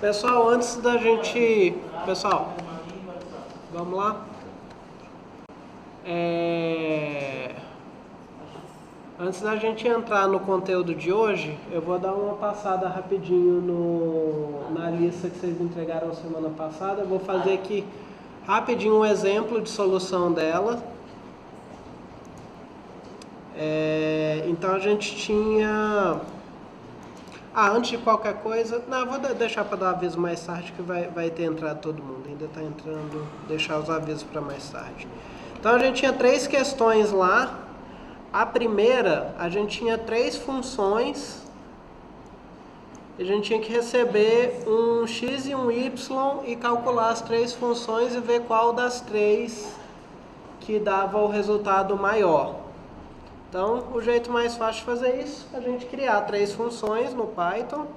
Pessoal, antes da gente... Pessoal, vamos lá? Antes da gente entrar no conteúdo de hoje, eu vou dar uma passada rapidinho na lista que vocês entregaram semana passada. Eu vou fazer aqui rapidinho um exemplo de solução dela. Então a gente tinha... antes de qualquer coisa... Não, vou deixar para dar aviso mais tarde, que vai ter entrado todo mundo. Ainda está entrando, deixar os avisos para mais tarde. Então a gente tinha 3 questões lá. A primeira, a gente tinha 3 funções. A gente tinha que receber um x e um y e calcular as 3 funções e ver qual das 3 que dava o resultado maior. Então, o jeito mais fácil de fazer isso é a gente criar 3 funções no Python.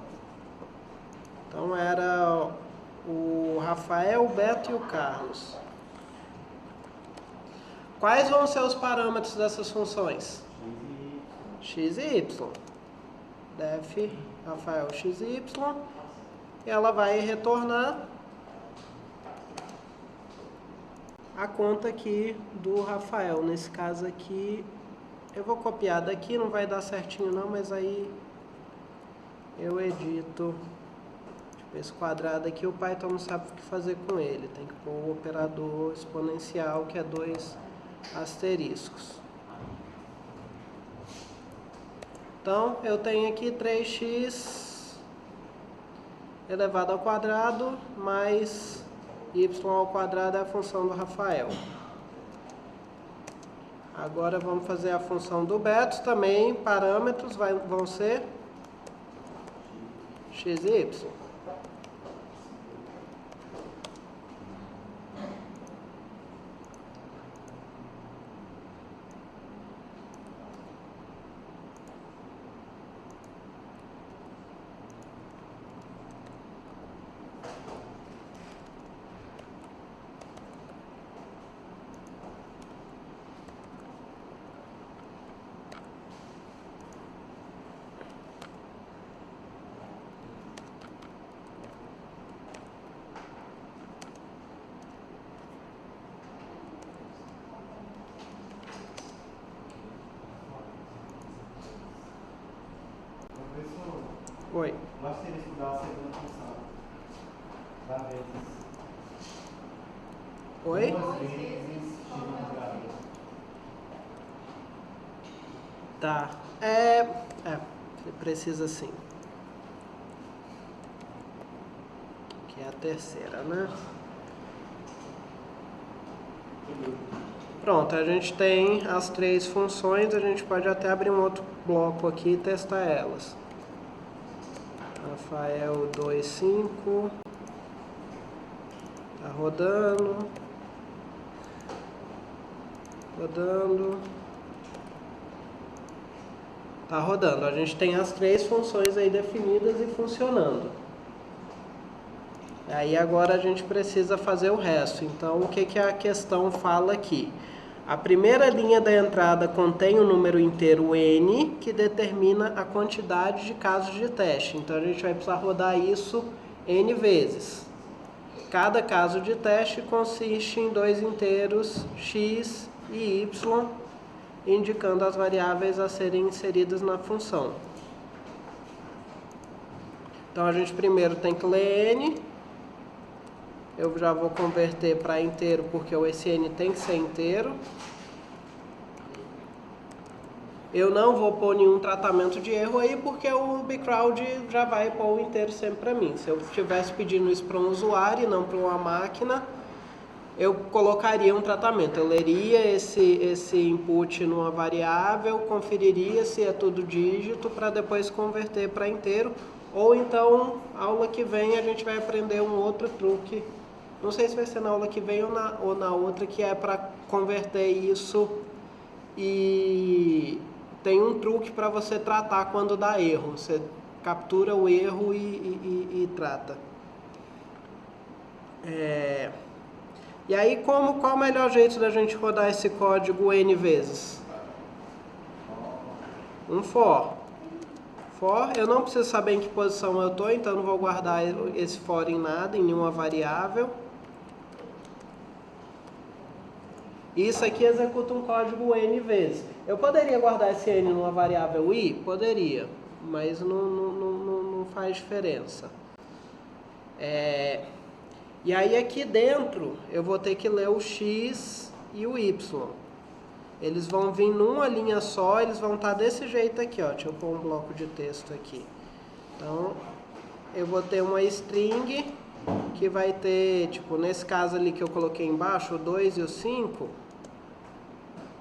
Então, era o Rafael, o Beto e o Carlos. Quais vão ser os parâmetros dessas funções? X e y. Def Rafael x e y. E ela vai retornar a conta aqui do Rafael. Nesse caso aqui, eu vou copiar daqui, não vai dar certinho não, mas aí eu edito. Esse quadrado aqui o Python não sabe o que fazer com ele. Tem que pôr o operador exponencial, que é 2 asteriscos. Então, eu tenho aqui 3x elevado ao quadrado mais y ao quadrado é a função do Rafael. Agora vamos fazer a função do Beto também. Parâmetros vão ser x e y. Oi. Eu acho que ele estudar a segunda função. Da vezes. Oi? 2 vezes x quadrado. Tá. Precisa sim. Que é a terceira, né? Pronto, a gente tem as 3 funções. A gente pode até abrir um outro bloco aqui e testar elas. Rafael 2,5. Tá rodando. Tá rodando. A gente tem as 3 funções aí definidas e funcionando. Aí agora a gente precisa fazer o resto. Então, o que a questão fala aqui? A primeira linha da entrada contém o número inteiro n, que determina a quantidade de casos de teste. Então, a gente vai precisar rodar isso n vezes. Cada caso de teste consiste em 2 inteiros x e y, indicando as variáveis a serem inseridas na função. Então, a gente primeiro tem que ler n. Eu já vou converter para inteiro, porque esse n tem que ser inteiro. Eu não vou pôr nenhum tratamento de erro aí, porque o bcrowd já vai pôr o inteiro sempre para mim. Se eu estivesse pedindo isso para um usuário e não para uma máquina, eu colocaria um tratamento. Eu leria esse input numa variável, conferiria se é tudo dígito, para depois converter para inteiro. Ou então, aula que vem, a gente vai aprender um outro truque. Não sei se vai ser na aula que vem ou na outra, que é para converter isso. E tem um truque para você tratar quando dá erro. Você captura o erro e trata. E aí, qual o melhor jeito da gente rodar esse código n vezes? Um for. for. Eu não preciso saber em que posição eu estou, então não vou guardar esse for em nada, em nenhuma variável. Isso aqui executa um código N vezes. Eu poderia guardar esse N numa variável I? Poderia, mas não faz diferença. E aí aqui dentro eu vou ter que ler o X e o Y. Eles vão vir numa linha só, eles vão estar desse jeito aqui, ó. Deixa eu pôr um bloco de texto aqui. Então, eu vou ter uma string que vai ter, tipo, nesse caso ali que eu coloquei embaixo, o 2 e o 5,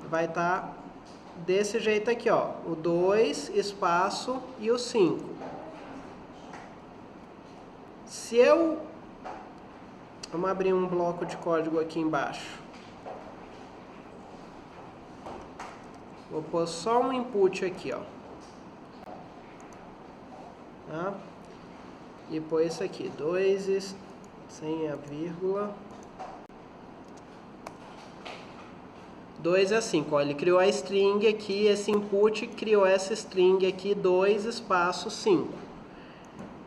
vai estar desse jeito aqui, ó. O 2, espaço e o 5. Se eu... Vamos abrir um bloco de código aqui embaixo. Vou pôr só um input aqui, ó. Tá? E pôr isso aqui, 2 sem a vírgula. 2 é 5, ó. Ele criou a string aqui, esse input criou essa string aqui, 2 espaço 5.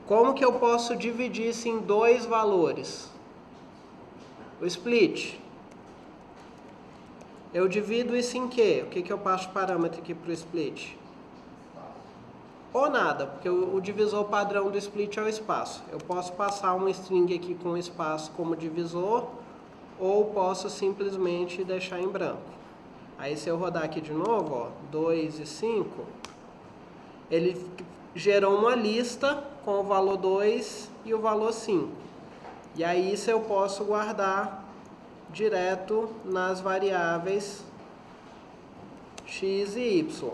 Como que eu posso dividir isso em dois valores? O split. Eu divido isso em quê? O que eu passo de parâmetro aqui para o split? Ou nada, porque o divisor padrão do split é o espaço. Eu posso passar uma string aqui com espaço como divisor, ou posso simplesmente deixar em branco. Aí se eu rodar aqui de novo, ó, 2 e 5, ele gerou uma lista com o valor 2 e o valor 5. E aí isso eu posso guardar direto nas variáveis x e y.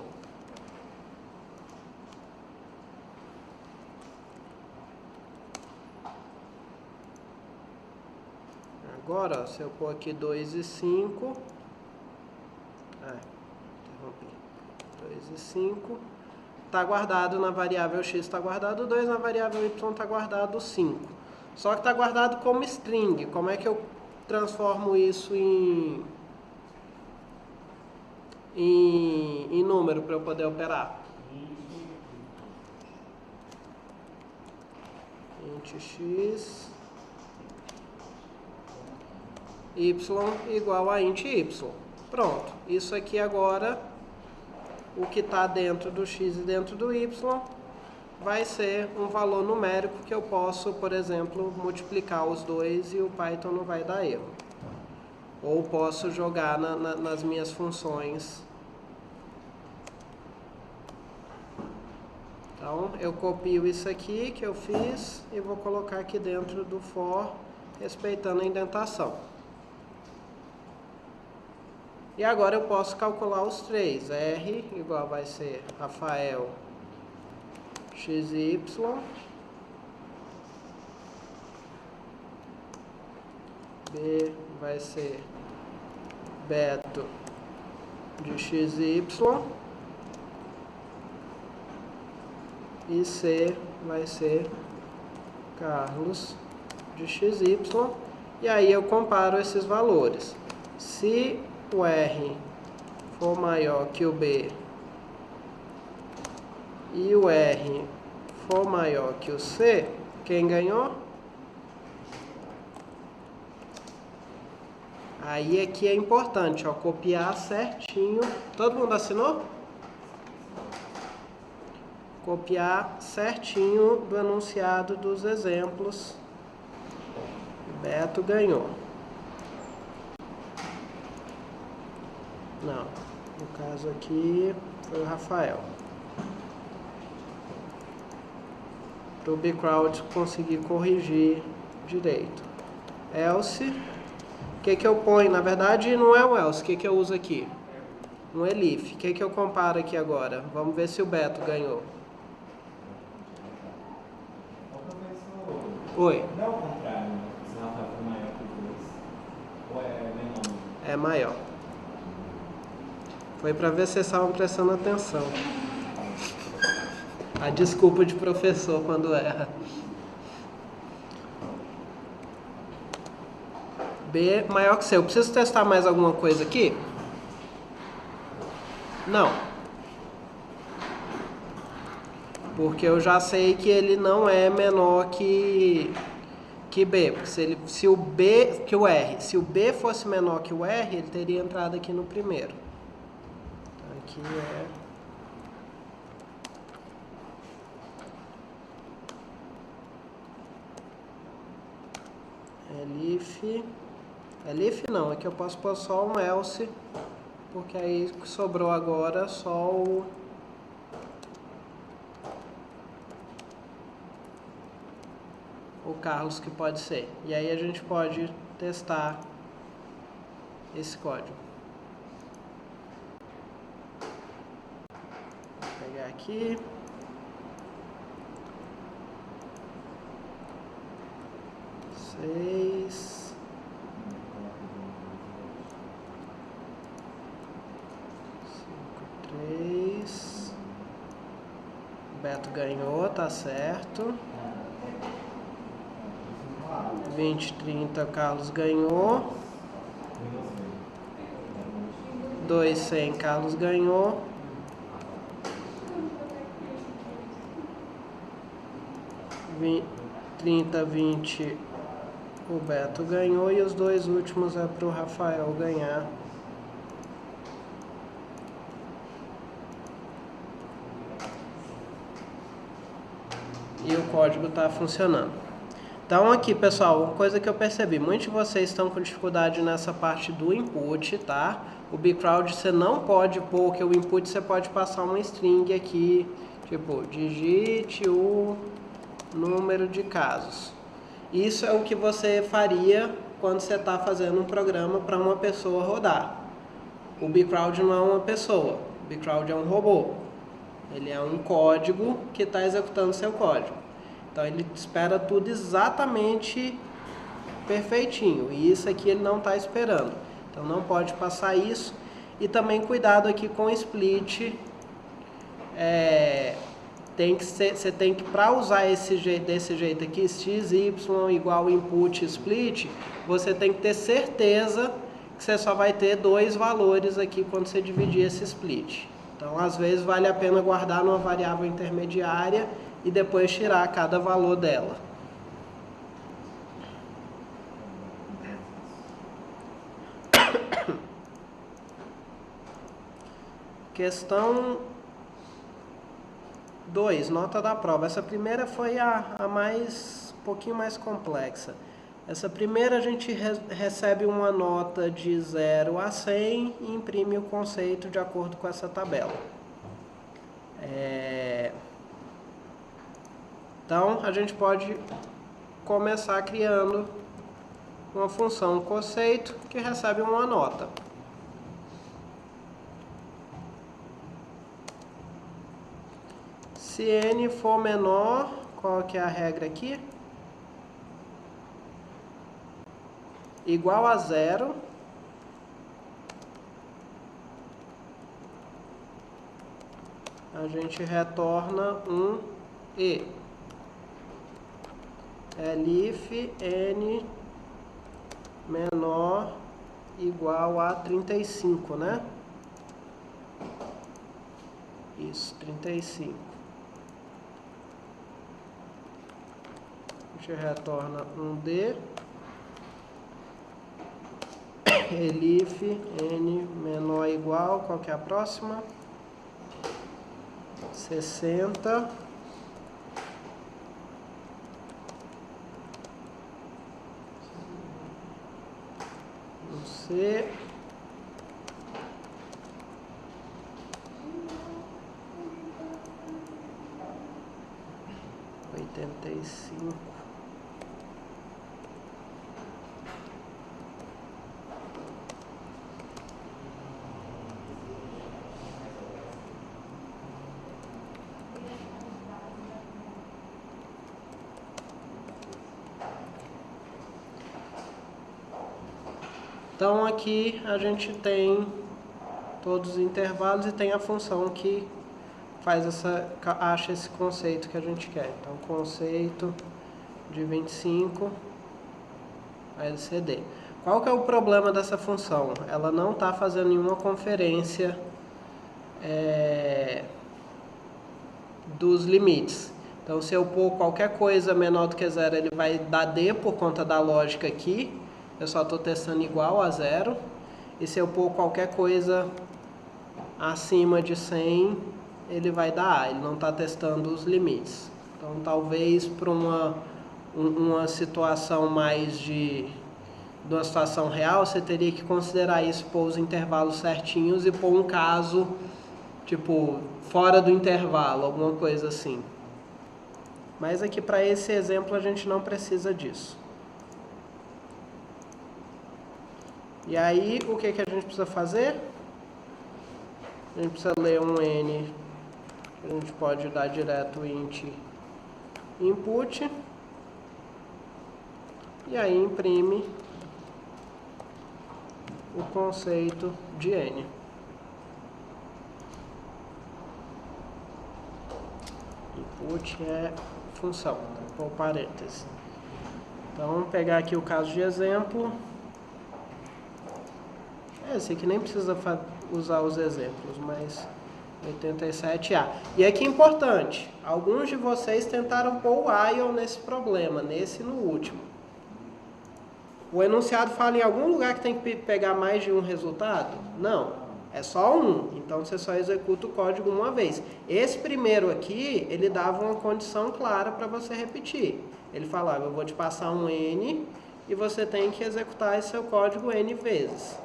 Agora, ó, se eu pôr aqui 2 e 5, interrompi, 2 e 5, está guardado na variável x, está guardado 2, na variável y está guardado 5. Só que está guardado como string. Como é que eu transformo isso em número para eu poder operar? Int x y igual a int y. Pronto. Isso aqui agora, o que está dentro do x e dentro do y, vai ser um valor numérico que eu posso, por exemplo, multiplicar os dois e o Python não vai dar erro. Ou posso jogar nas minhas funções. Então, eu copio isso aqui que eu fiz e vou colocar aqui dentro do for, respeitando a indentação. E agora eu posso calcular os três. R igual vai ser Rafael x e y, B vai ser Beto de x e y, e C vai ser Carlos de x e y. E aí eu comparo esses valores. Se o R for maior que o B e o R for maior que o C, quem ganhou? Aí aqui é importante, ó, copiar certinho. Todo mundo assinou? Copiar certinho do enunciado dos exemplos. Beto ganhou. Não, no caso aqui foi o Rafael. Para o bcrowd conseguir corrigir direito. Else, o que eu ponho? Na verdade não é um else, o que eu uso aqui? Um elif. O que eu comparo aqui agora? Vamos ver se o Beto ganhou. Oi. Não é o contrário, se o Rafael for maior que o 2. Ou é menor? É maior. Foi para ver se vocês estavam prestando atenção. A desculpa de professor quando erra. B maior que C. Eu preciso testar mais alguma coisa aqui? Não. Porque eu já sei que ele não é menor que B. Porque se o B fosse menor que o R, ele teria entrado aqui no primeiro. Então aqui elif não, aqui eu posso pôr só um else, porque aí sobrou agora só o Carlos que pode ser. E aí a gente pode testar esse código. Vou pegar aqui. Seis. Três. Beto ganhou, tá certo. 20, 30, Carlos ganhou. 2, 100, Carlos ganhou. 30, 20, o Beto ganhou. E os dois últimos é para o Rafael ganhar. E o código está funcionando. Então aqui, pessoal, uma coisa que eu percebi, muitos de vocês estão com dificuldade nessa parte do input, tá? O bcrowd você não pode pôr, que o input você pode passar uma string aqui, tipo, digite o número de casos. Isso é o que você faria quando você está fazendo um programa para uma pessoa rodar. O bcrowd não é uma pessoa, o bcrowd é um robô. Ele é um código que está executando seu código. Então ele espera tudo exatamente perfeitinho. E isso aqui ele não está esperando. Então não pode passar isso. E também cuidado aqui com o split. Você tem que, para usar desse jeito aqui, x, y igual input split, você tem que ter certeza que você só vai ter 2 valores aqui quando você dividir esse split. Então, às vezes, vale a pena guardar numa variável intermediária e depois tirar cada valor dela. Questão 2, nota da prova. Essa primeira foi um pouquinho mais complexa. Essa primeira a gente recebe uma nota de 0 a 100 e imprime o conceito de acordo com essa tabela. Então, a gente pode começar criando uma função conceito que recebe uma nota. Se n for menor, qual que é a regra aqui? Igual a 0. A gente retorna um e. Elif n menor igual a 35, né? Isso, 35. A gente retorna um d. Elif n menor igual, qual que é a próxima? 60. Um C. 85. Então aqui a gente tem todos os intervalos e tem a função que acha esse conceito que a gente quer. Então conceito de 25 LCD. Qual que é o problema dessa função? Ela não está fazendo nenhuma conferência dos limites. Então, se eu pôr qualquer coisa menor do que 0, ele vai dar D por conta da lógica aqui. Eu só estou testando igual a 0. E se eu pôr qualquer coisa acima de 100, ele vai dar A. Ele não está testando os limites. Então, talvez para uma situação mais de uma situação real, você teria que considerar isso, pôr os intervalos certinhos e pôr um caso, tipo, fora do intervalo, alguma coisa assim. Mas aqui para esse exemplo a gente não precisa disso. E aí, o que a gente precisa fazer? A gente precisa ler um N, a gente pode dar direto int input, e aí imprime o conceito de N. Input é função, por parênteses. Então, vamos pegar aqui o caso de exemplo. Esse aqui nem precisa usar os exemplos, mas 87A. E aqui é importante, alguns de vocês tentaram pôr o ION nesse problema, nesse e no último. O enunciado fala em algum lugar que tem que pegar mais de um resultado? Não, é só um, então você só executa o código uma vez. Esse primeiro aqui, ele dava uma condição clara para você repetir. Ele falava, eu vou te passar um N e você tem que executar esse seu código N vezes.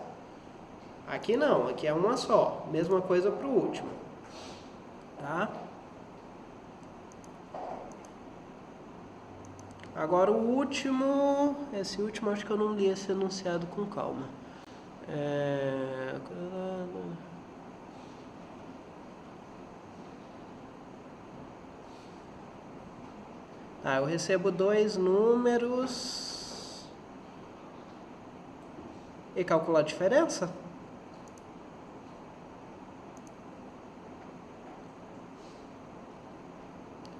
Aqui não, aqui é uma só. Mesma coisa para o último. Tá? Agora o último... Esse último acho que eu não li esse enunciado com calma. Eu recebo 2 números... E calcular a diferença?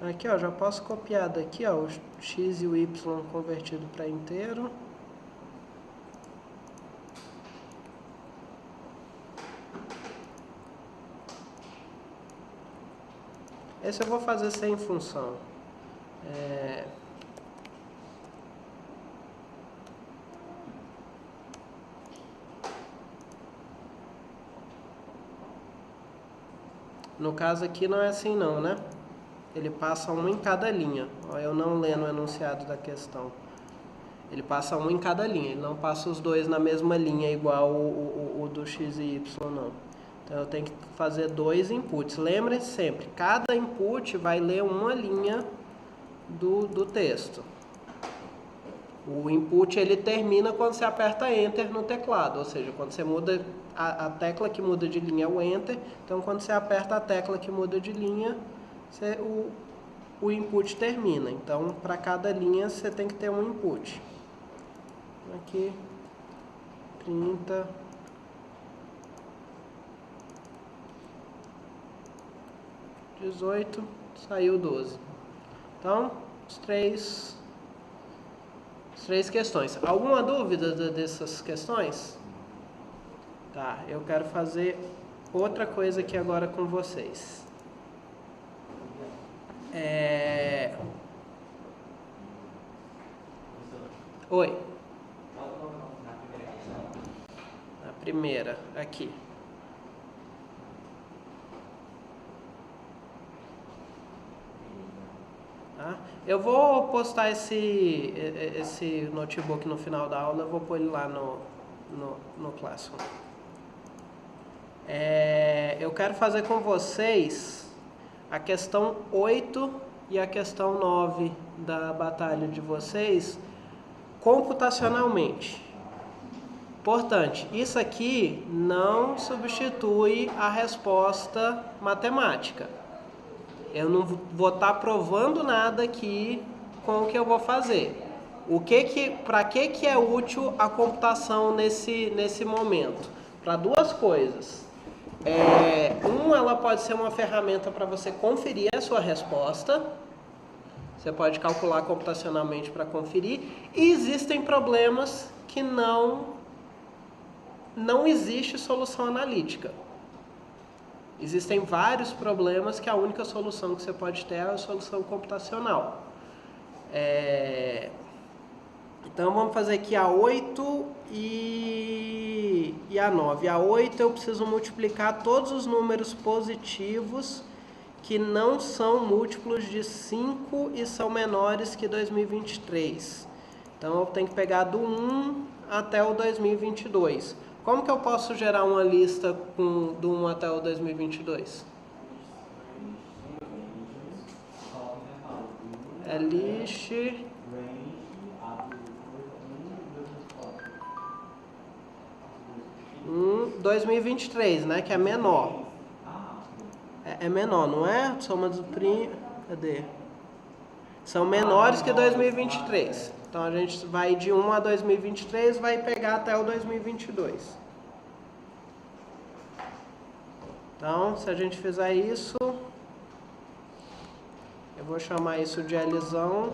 Aqui, ó, já posso copiar daqui, ó, o x e o y convertido para inteiro. Esse eu vou fazer sem função. No caso aqui não é assim não, né? Ele passa um em cada linha. Ó, eu não lendo o enunciado da questão. Ele passa um em cada linha. Ele não passa os dois na mesma linha, igual o do x e y, não. Então, eu tenho que fazer 2 inputs. Lembrem-se sempre, cada input vai ler uma linha do texto. O input, ele termina quando você aperta Enter no teclado. Ou seja, quando você muda... A tecla que muda de linha é o Enter. Então, quando você aperta a tecla que muda de linha... o input termina. Então, para cada linha, você tem que ter um input. Aqui, 30. (18), saiu 12. Então, as três questões. Alguma dúvida dessas questões? Tá, eu quero fazer outra coisa aqui agora com vocês. Oi. A primeira, aqui. Tá? Eu vou postar esse notebook no final da aula, eu vou pôr ele lá no Classroom. Eu quero fazer com vocês a questão 8 e a questão 9 da batalha de vocês computacionalmente. Importante, isso aqui não substitui a resposta matemática. Eu não vou estar provando nada aqui com o que eu vou fazer. Para que é útil a computação nesse momento? Para duas coisas. Ela pode ser uma ferramenta para você conferir a sua resposta. Você pode calcular computacionalmente para conferir. E existem problemas que não existe solução analítica. Existem vários problemas que a única solução que você pode ter é a solução computacional. Então vamos fazer aqui a 8 e a 9. A 8 eu preciso multiplicar todos os números positivos que não são múltiplos de 5 e são menores que 2023. Então eu tenho que pegar do 1 até o 2022. Como que eu posso gerar uma lista do 1 até o 2022? É list 2023, né? Que é menor. É menor, não é? Soma dos primos. Cadê? São menores que 2023. Então a gente vai de 1 a 2023, vai pegar até o 2022. Então, se a gente fizer isso, eu vou chamar isso de Lzão.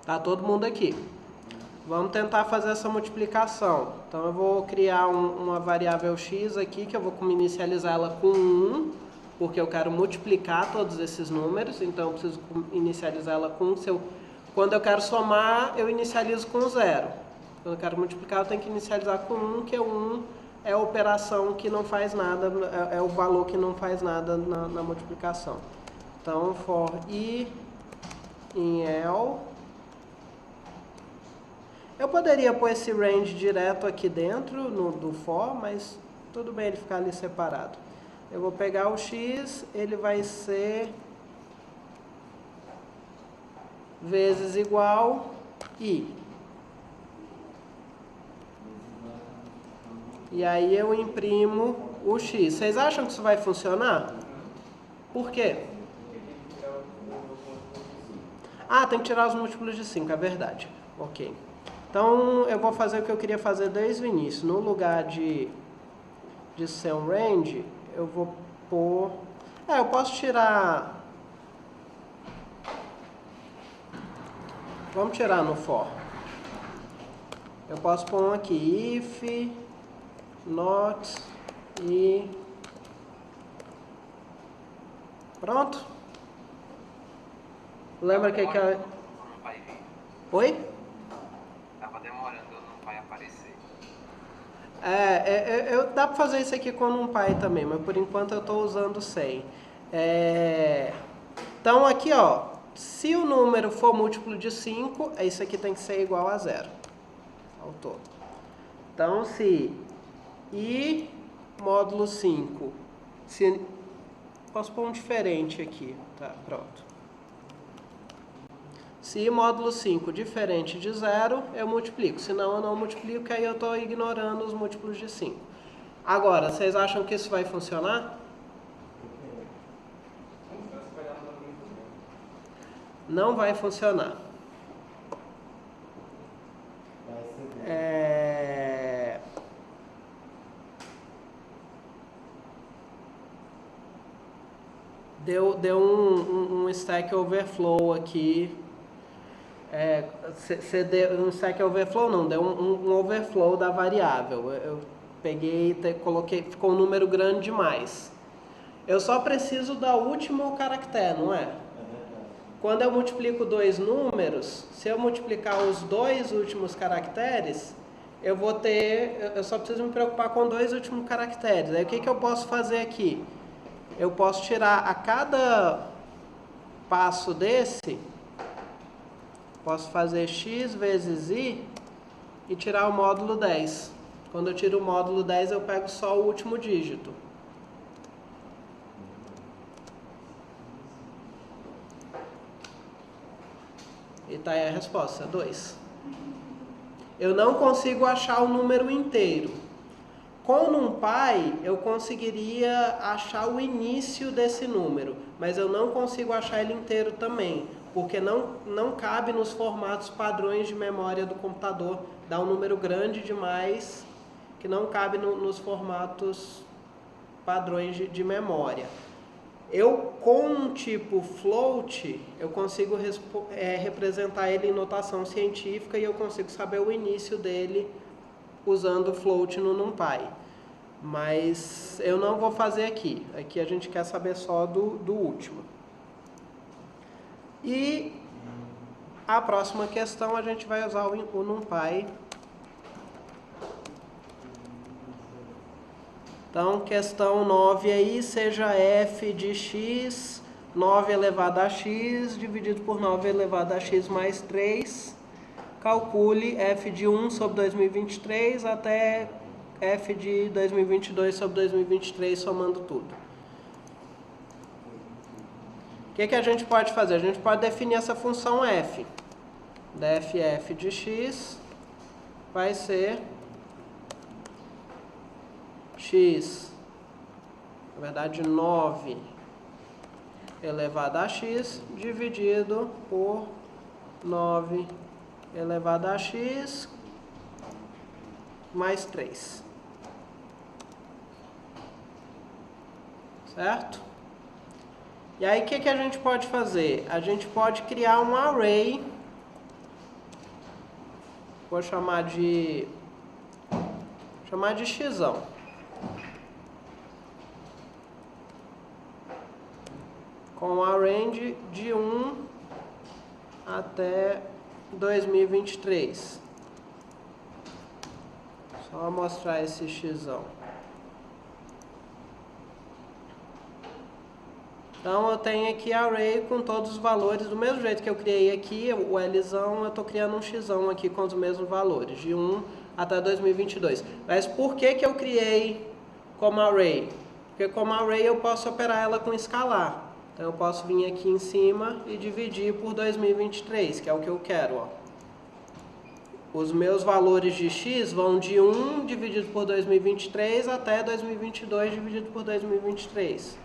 Tá todo mundo aqui. Vamos tentar fazer essa multiplicação. Então eu vou criar uma variável x aqui, que eu vou inicializar ela com 1, porque eu quero multiplicar todos esses números, então eu preciso inicializar ela com 1. Quando eu quero somar, eu inicializo com 0. Quando eu quero multiplicar, eu tenho que inicializar com 1, que o 1 é a operação que não faz nada, é o valor que não faz nada na multiplicação. Então, for i em L. Eu poderia pôr esse range direto aqui dentro do for, mas tudo bem ele ficar ali separado. Eu vou pegar o x, ele vai ser vezes igual i. E aí eu imprimo o x. Vocês acham que isso vai funcionar? Por quê? Ah, tem que tirar os múltiplos de 5, é verdade. Ok. Então, eu vou fazer o que eu queria fazer desde o início. No lugar de ser um range, eu vou pôr... eu posso tirar... Vamos tirar no for. Eu posso pôr um aqui, if, not, e... Pronto? Lembra que é... Oi? Dá para fazer isso aqui com um pai também, mas por enquanto eu estou usando sem. Então aqui, ó, se o número for múltiplo de 5, isso aqui tem que ser igual a 0. Faltou. Então se i módulo 5, posso pôr um diferente aqui, tá, pronto. Se módulo 5 diferente de 0, eu multiplico. Senão eu não multiplico, aí eu estou ignorando os múltiplos de 5. Agora, vocês acham que isso vai funcionar? Não vai funcionar. Deu um Stack Overflow aqui. Um Stack Overflow não, deu um overflow da variável. Eu peguei e coloquei, ficou um número grande demais. Eu só preciso do último caractere, não é? Quando eu multiplico dois números, se eu multiplicar os dois últimos caracteres, eu só preciso me preocupar com dois últimos caracteres. Aí o que eu posso fazer aqui? Eu posso tirar a cada passo desse, posso fazer x vezes i e tirar o módulo 10. Quando eu tiro o módulo 10, eu pego só o último dígito. E tá aí a resposta, 2. Eu não consigo achar o número inteiro. Com NumPy, eu conseguiria achar o início desse número, mas eu não consigo achar ele inteiro também, porque não cabe nos formatos padrões de memória do computador. Dá um número grande demais que não cabe nos formatos padrões de memória. Eu, com um tipo float, eu consigo representar ele em notação científica e eu consigo saber o início dele usando float no NumPy. Mas eu não vou fazer aqui. Aqui a gente quer saber só do último. E a próxima questão a gente vai usar o NumPy. Então, questão 9 aí, seja f de x, 9 elevado a x, dividido por 9 elevado a x mais 3. Calcule f de 1 sobre 2023 até f de 2022 sobre 2023, somando tudo. O que a gente pode fazer? A gente pode definir essa função f. Df de x vai ser x, na verdade 9 elevado a x, dividido por 9 elevado a x mais 3. Certo? E aí o que a gente pode fazer? A gente pode criar um array, vou chamar de xão. Com a range de 1 até 2023. Só mostrar esse xão. Então eu tenho aqui array com todos os valores, do mesmo jeito que eu criei aqui, o Lzão, eu estou criando um xão aqui com os mesmos valores, de 1 até 2022. Mas por que eu criei como array? Porque como array eu posso operar ela com escalar. Então eu posso vir aqui em cima e dividir por 2023, que é o que eu quero, ó. Os meus valores de x vão de 1 dividido por 2023 até 2022 dividido por 2023.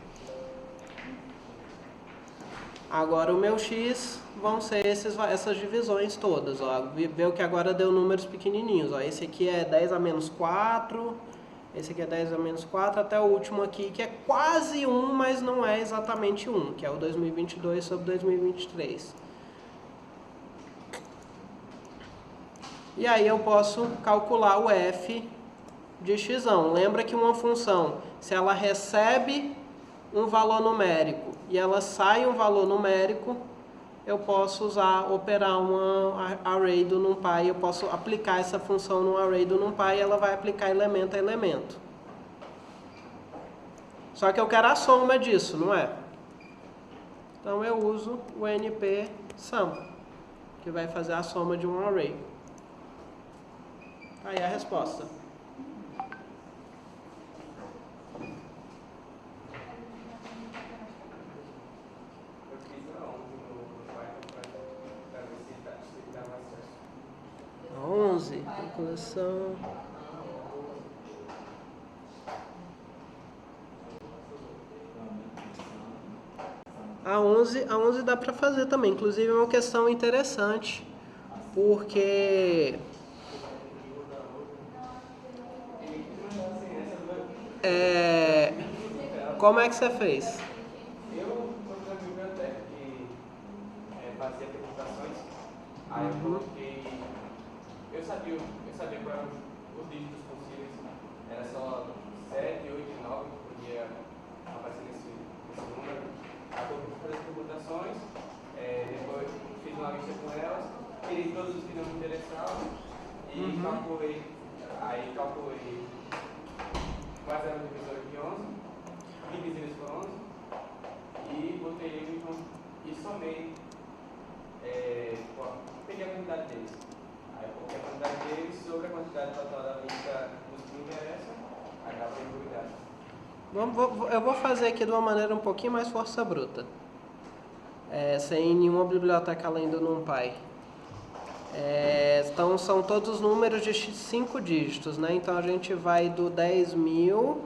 Agora o meu x vão ser essas divisões todas, ó. Viu que agora deu números pequenininhos, ó. Esse aqui é 10 a menos 4, esse aqui é 10 a menos 4, até o último aqui, que é quase 1, mas não é exatamente 1, que é o 2022 sobre 2023. E aí eu posso calcular o f de xão. Lembra que uma função, se ela recebe um valor numérico e ela sai um valor numérico, eu posso operar uma array do NumPy, eu posso aplicar essa função no array do NumPy e ela vai aplicar elemento a elemento. Só que eu quero a soma disso, não é? Então eu uso o np_sum, que vai fazer a soma de um array. Aí a resposta. Eu fiz a 11 no Python para ver se dá mais certo. 11, calculação. A 11 dá para fazer também. Inclusive é uma questão interessante, porque como é que você fez? Eu encontrei uma biblioteca que fazia permutações, aí eu coloquei, eu sabia quais eram os dígitos possíveis, era só 7, 8 e 9 que podia aparecer nesse número. Aí eu fui fazer as permutações, depois fiz uma lista com elas, tirei todos os que não me interessavam e calculei quais eram os divisores de 11. Dividi eles por 11 e botei ele e somei, peguei a quantidade deles. Aí eu coloquei a quantidade deles sobre a quantidade total da lista dos que me interessam, aí dá para improvisar. Eu vou fazer aqui de uma maneira um pouquinho mais força bruta, sem nenhuma biblioteca além do NumPy. Então são todos números de 5 dígitos, né? Então a gente vai do 10.000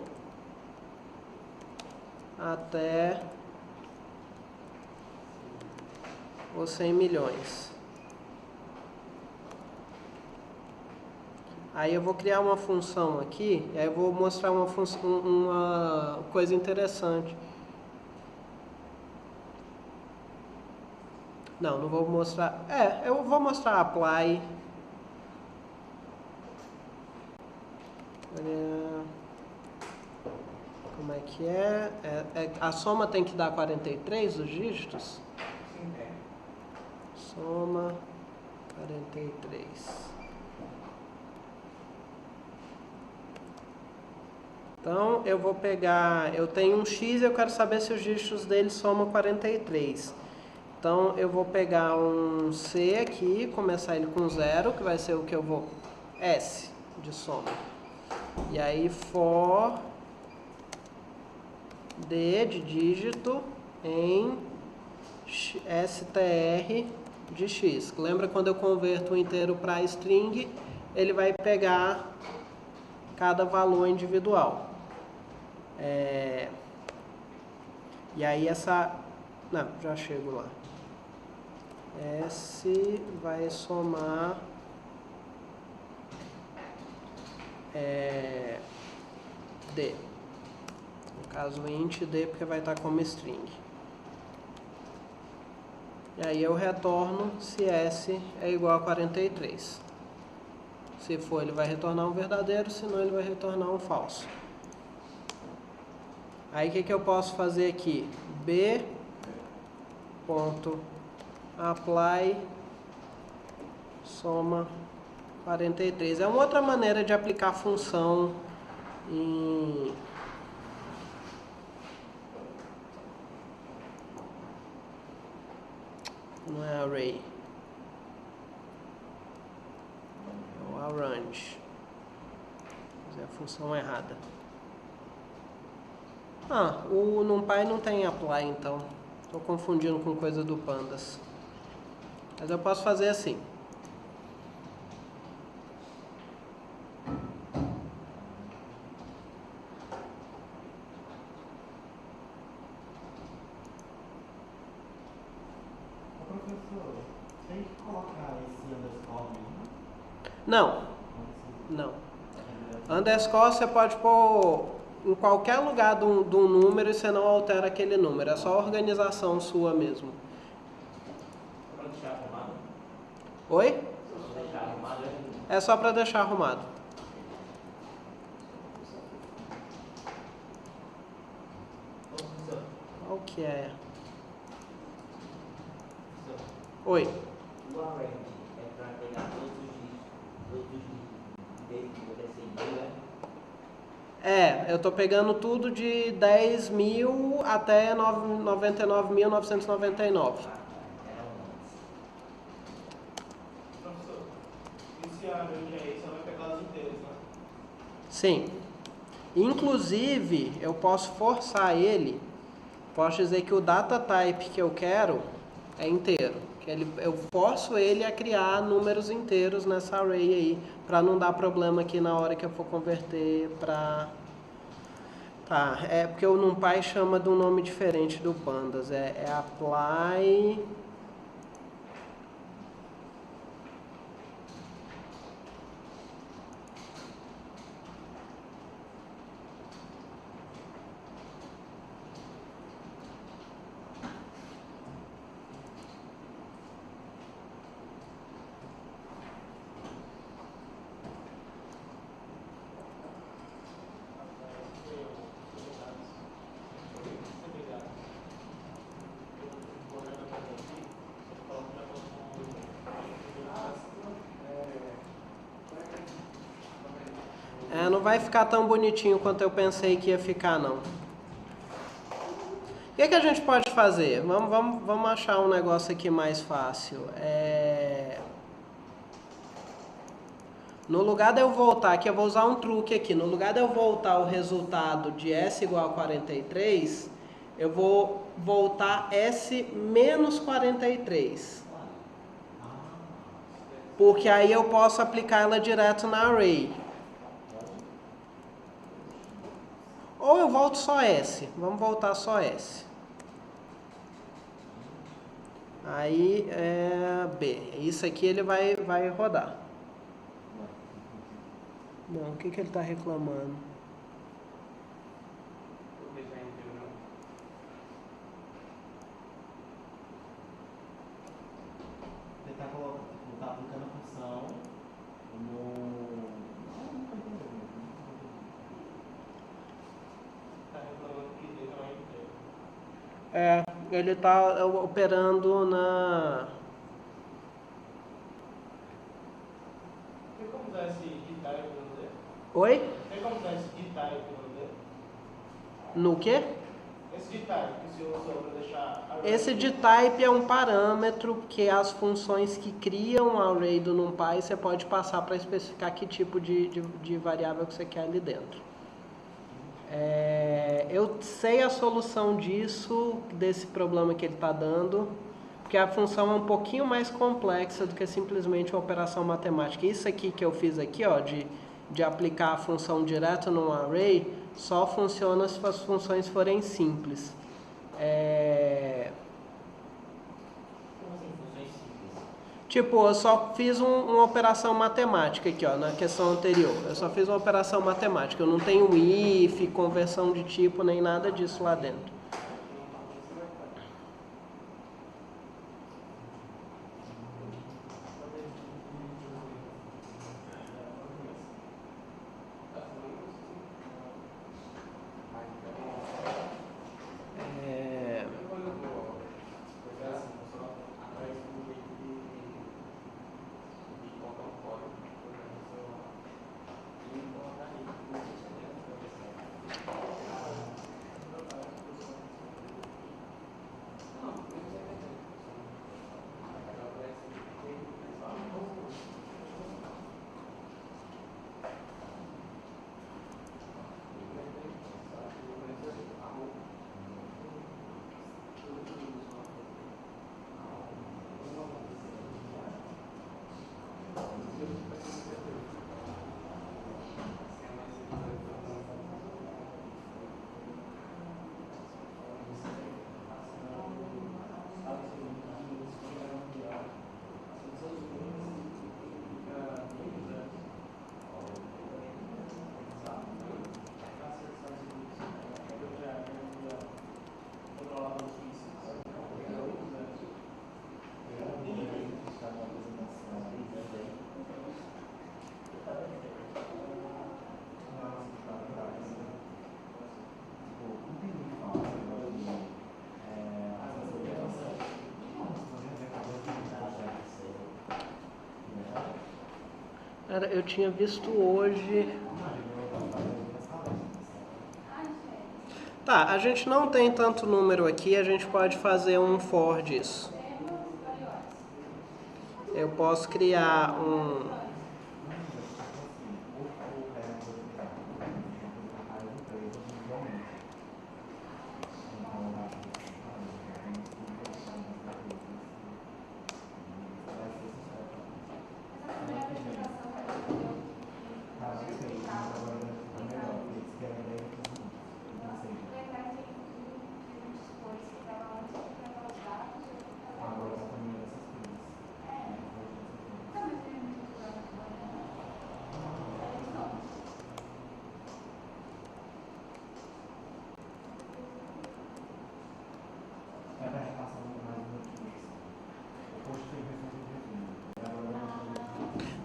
até os 100 milhões. Aí eu vou criar uma função aqui, e aí eu vou mostrar uma coisa interessante. Não vou mostrar. Eu vou mostrar apply. Como é que é? A soma tem que dar 43 os dígitos? Sim, é. Soma 43. Então, eu vou pegar... Eu tenho um x e eu quero saber se os dígitos dele somam 43. Então, eu vou pegar um C aqui, começar ele com 0, que vai ser o que eu vou... S de soma. E aí, for D de dígito em str de x. Lembra quando eu converto o inteiro para string, ele vai pegar cada valor individual. E aí essa... Não, já chego lá. S vai somar D. No caso, int D, porque vai estar como string. E aí eu retorno se S é igual a 43. Se for, ele vai retornar um verdadeiro, senão ele vai retornar um falso. Aí o que eu posso fazer aqui? B.apply soma 43. É uma outra maneira de aplicar função em... Não é array. É o arrange. É a função errada. O NumPy não tem apply, então. Estou confundindo com coisa do Pandas. Mas eu posso fazer assim. Professor, tem que colocar esse underscore mesmo? Não. Underscore você pode pôr em qualquer lugar do número e você não altera aquele número. É só organização sua mesmo. Para deixar arrumado? Oi? Para deixar arrumado, É só para deixar arrumado. Qual que é? Oi. O arrange é para pegar todos os dígitos desde que você seguiu, né? Eu tô pegando tudo de 10.000 até 99.999. Professor, esse arrange aí só vai pegar os inteiros, né? Sim. Inclusive, eu posso forçar ele. Posso dizer que o data type que eu quero é inteiro. Eu forço ele a criar números inteiros nessa array aí, para não dar problema aqui na hora que eu for converter para... Tá, é porque o NumPy chama de um nome diferente do Pandas. É apply... não vai ficar tão bonitinho quanto eu pensei que ia ficar, não. O que a gente pode fazer? Vamos achar um negócio aqui mais fácil. No lugar de eu voltar aqui, eu vou usar um truque aqui. No lugar de eu voltar o resultado de S igual a 43, eu vou voltar S menos 43. Porque aí eu posso aplicar ela direto na array. Ou eu volto só S. Vamos voltar só S. Aí B. Isso aqui ele vai rodar. Não, o que ele está reclamando? Vou deixar inteiro, não. tá aplicando a função no... Não tô entendendo. Tá reclamando que ele não é inteiro. É, ele está operando na... Tem como usar esse ditar aqui no D? Oi? Tem como usar esse ditar aqui no D? No quê? Esse ditar que você usou para deixar... Esse de type é um parâmetro que as funções que criam o array do NumPy você pode passar para especificar que tipo de variável que você quer ali dentro. Eu sei a solução disso, desse problema que ele está dando, porque a função é um pouquinho mais complexa do que simplesmente uma operação matemática. Isso aqui que eu fiz aqui, ó, de aplicar a função direto num array, só funciona se as funções forem simples. Tipo, eu só fiz uma operação matemática aqui, ó, na questão anterior. Eu só fiz uma operação matemática. Eu não tenho if, conversão de tipo, nem nada disso lá dentro. Cara, eu tinha visto hoje... Tá, a gente não tem tanto número aqui, a gente pode fazer um for disso. Eu posso criar um...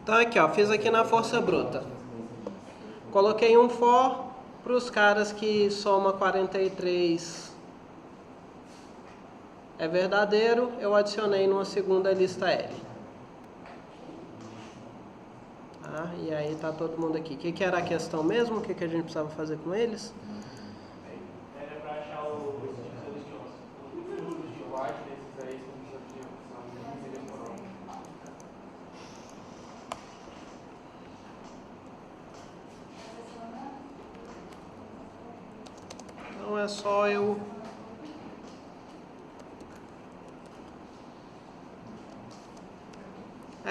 Então aqui, ó, fiz aqui na força bruta. Coloquei um for para os caras que soma 43 é verdadeiro, eu adicionei numa segunda lista L. Tá? E aí tá todo mundo aqui. O que era a questão mesmo? O que a gente precisava fazer com eles? Era para achar os disjuntos. Desses aí são econômicos. Então é só eu...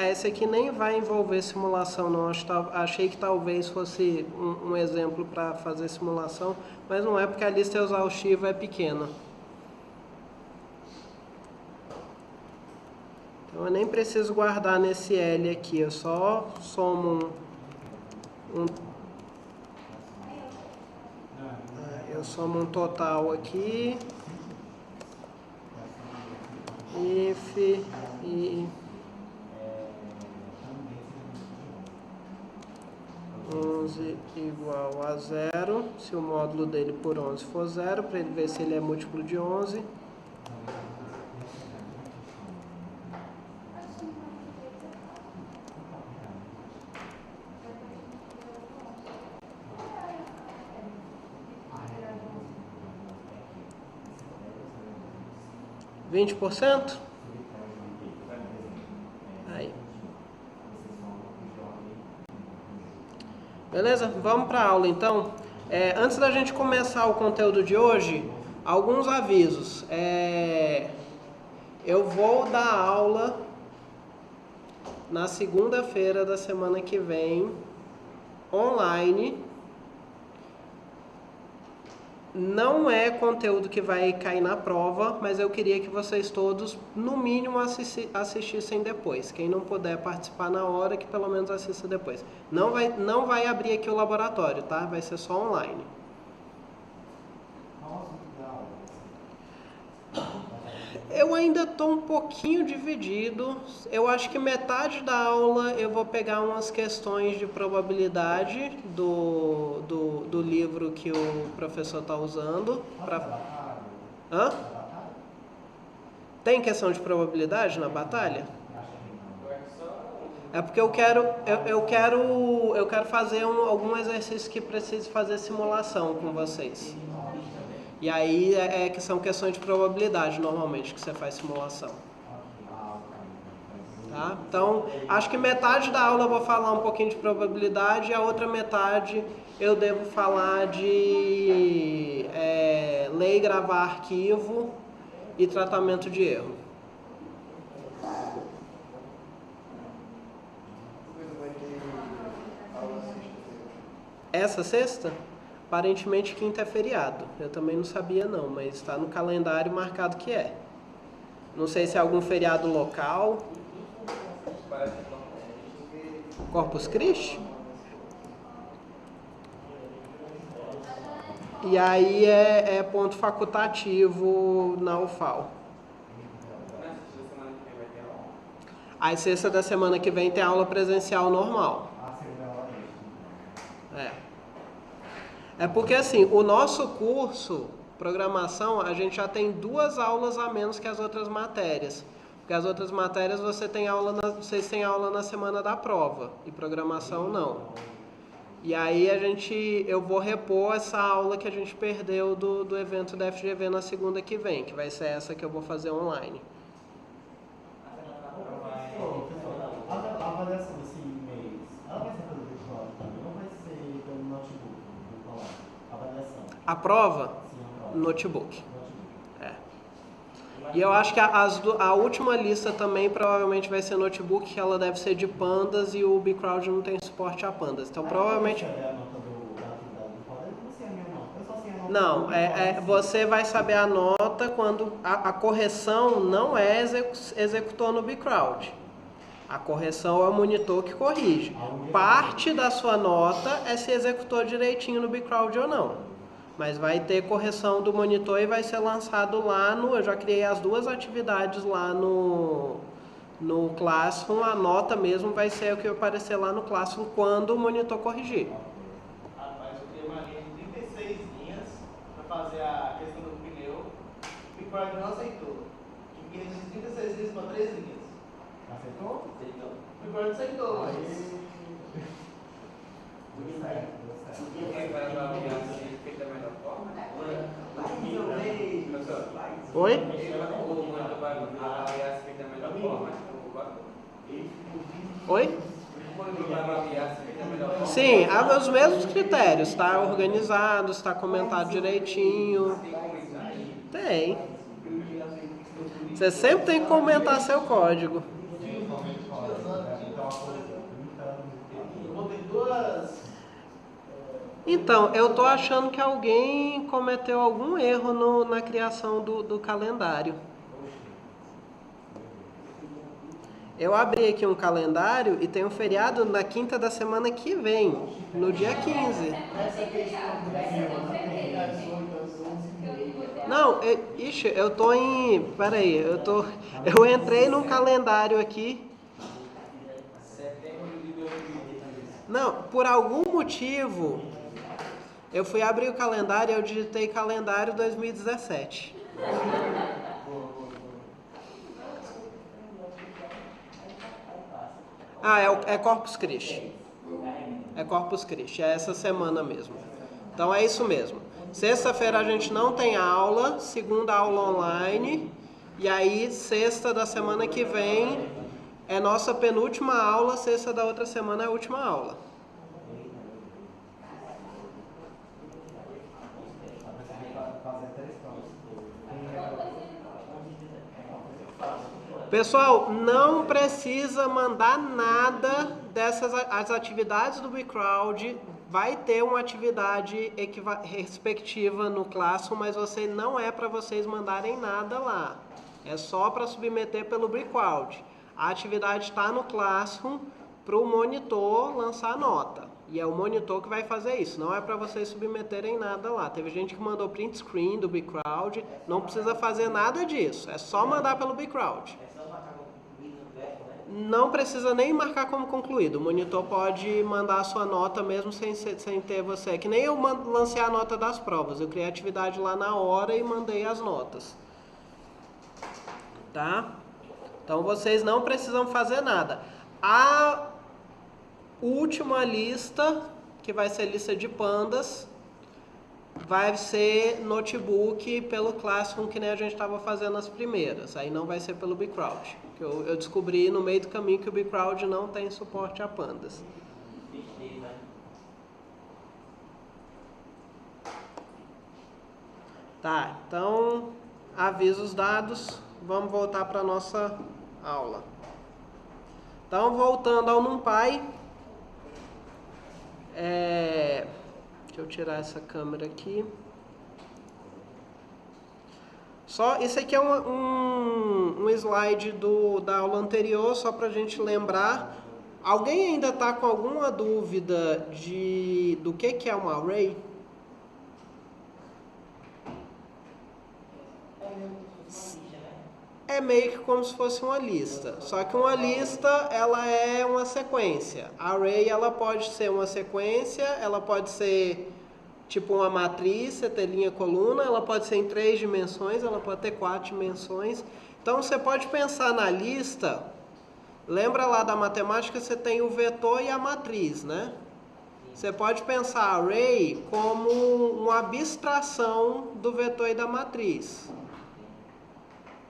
Esse aqui nem vai envolver simulação não. Achei que talvez fosse um exemplo para fazer simulação, mas não é porque a lista exaustiva é pequena. Então eu nem preciso guardar nesse L aqui, eu só somo eu somo um total aqui, if e 11 igual a 0, se o módulo dele por 11 for 0, para ele ver se ele é múltiplo de 11. %? Aí. Beleza? Vamos para a aula então. Antes da gente começar o conteúdo de hoje, alguns avisos. Eu vou dar aula na segunda-feira da semana que vem, online. Não é conteúdo que vai cair na prova, mas eu queria que vocês todos, no mínimo, assistissem depois. Quem não puder participar na hora, que pelo menos assista depois. Não vai abrir aqui o laboratório, tá? Vai ser só online. Eu ainda estou um pouquinho dividido. Eu acho que metade da aula eu vou pegar umas questões de probabilidade do livro que o professor está usando. Hã? Tem questão de probabilidade na batalha? É porque eu quero fazer algum exercício que precise fazer simulação com vocês. E aí que são questões de probabilidade normalmente que você faz simulação. Tá? Então, acho que metade da aula eu vou falar um pouquinho de probabilidade e a outra metade eu devo falar de ler e gravar arquivo e tratamento de erro. Essa sexta? Aparentemente quinta é feriado. Eu também não sabia não, mas está no calendário marcado que é. Não sei se é algum feriado local. Corpus Christi? E aí é ponto facultativo na UFAL. Aí sexta da semana que vem tem aula presencial normal. É porque assim, o nosso curso, programação, a gente já tem 2 aulas a menos que as outras matérias. Porque as outras matérias vocês têm aula na semana da prova, e programação não. E aí eu vou repor essa aula que a gente perdeu do evento da FGV na segunda que vem, que vai ser essa que eu vou fazer online. A avaliação desse mês, ela vai ser pelo virtual também ou vai ser pelo notebook? Avaliação. A prova? Sim, a prova. Notebook. E eu acho que a última lista também provavelmente vai ser notebook, que ela deve ser de pandas e o Bcrowd não tem suporte a pandas. Então provavelmente... Não, você vai saber a nota quando a correção não é executor no Bcrowd. A correção é o monitor que corrige. Parte da sua nota é se executou direitinho no Bcrowd ou não. Mas vai ter correção do monitor e vai ser lançado lá eu já criei as 2 atividades lá no Classroom. A nota mesmo vai ser o que vai aparecer lá no Classroom quando o monitor corrigir. Rapaz, eu tenho uma linha de 36 linhas para fazer a questão do pneu. O Bcrowd não aceitou. Fiquei de 36 linhas para 3 linhas. Aceitou? Aceitou. O Bcrowd aceitou. Oi? Oi? Sim, os mesmos critérios, tá organizado, está comentado direitinho. Tem. Você sempre tem que comentar seu código. Então, eu tô achando que alguém cometeu algum erro na criação do calendário. Eu abri aqui um calendário e tem um feriado na quinta da semana que vem, no dia 15. Não, eu tô em... Peraí, eu entrei num calendário aqui. Não, por algum motivo, eu fui abrir o calendário e eu digitei calendário 2017. Ah, é Corpus Christi. É Corpus Christi, é essa semana mesmo. Então é isso mesmo. Sexta-feira a gente não tem aula, segunda aula online, e aí sexta da semana que vem é nossa penúltima aula, sexta da outra semana é a última aula. Pessoal, não precisa mandar nada dessas as atividades do BeCrowd. Vai ter uma atividade respectiva no Classroom, mas não é para vocês mandarem nada lá. É só para submeter pelo BeCrowd. A atividade está no Classroom para o monitor lançar nota. E é o monitor que vai fazer isso. Não é para vocês submeterem nada lá. Teve gente que mandou print screen do BeCrowd. Não precisa fazer nada disso. É só mandar pelo BeCrowd. Não precisa nem marcar como concluído. O monitor pode mandar a sua nota mesmo sem ter você. Que nem eu lancei a nota das provas. Eu criei a atividade lá na hora e mandei as notas. Tá? Então vocês não precisam fazer nada. A última lista, que vai ser lista de pandas, vai ser notebook pelo Classroom, que nem a gente estava fazendo as primeiras. Aí não vai ser pelo BeCrowd. Eu descobri no meio do caminho que o BeCrowd não tem suporte a pandas. Tá, então avisos dados. Vamos voltar para a nossa aula. Então, voltando ao NumPy. Deixa eu tirar essa câmera aqui. Isso aqui é um slide da aula anterior, só para a gente lembrar. Alguém ainda está com alguma dúvida do que é um array? É meio que como se fosse uma lista. Só que uma lista, ela é uma sequência. A array, ela pode ser uma sequência, ela pode ser tipo uma matriz, você tem linha, coluna, ela pode ser em 3 dimensões, ela pode ter 4 dimensões. Então você pode pensar na lista, lembra lá da matemática, você tem o vetor e a matriz, né? Você pode pensar a array como uma abstração do vetor e da matriz.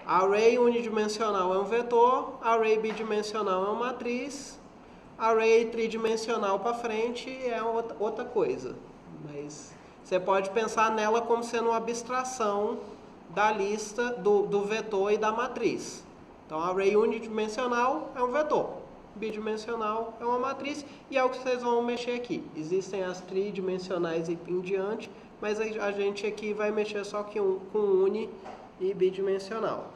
A array unidimensional é um vetor, a array bidimensional é uma matriz, a array tridimensional para frente é outra coisa. Mas você pode pensar nela como sendo uma abstração da lista do vetor e da matriz. Então, a array unidimensional é um vetor, bidimensional é uma matriz, e é o que vocês vão mexer aqui. Existem as tridimensionais e em diante, mas a gente aqui vai mexer só com uni e bidimensional.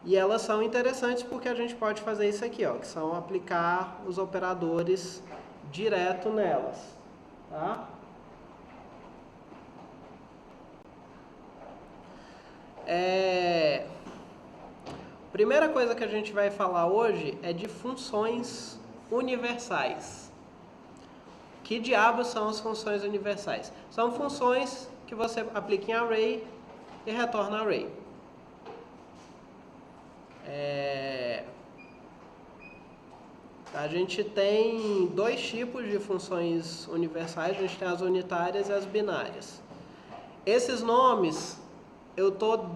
E elas são interessantes porque a gente pode fazer isso aqui, ó, que são aplicar os operadores direto nelas, tá? Primeira coisa que a gente vai falar hoje é de funções universais. Que diabos são as funções universais? São funções que você aplica em array e retorna array. A gente tem 2 tipos de funções universais, a gente tem as unitárias e as binárias. Esses nomes eu estou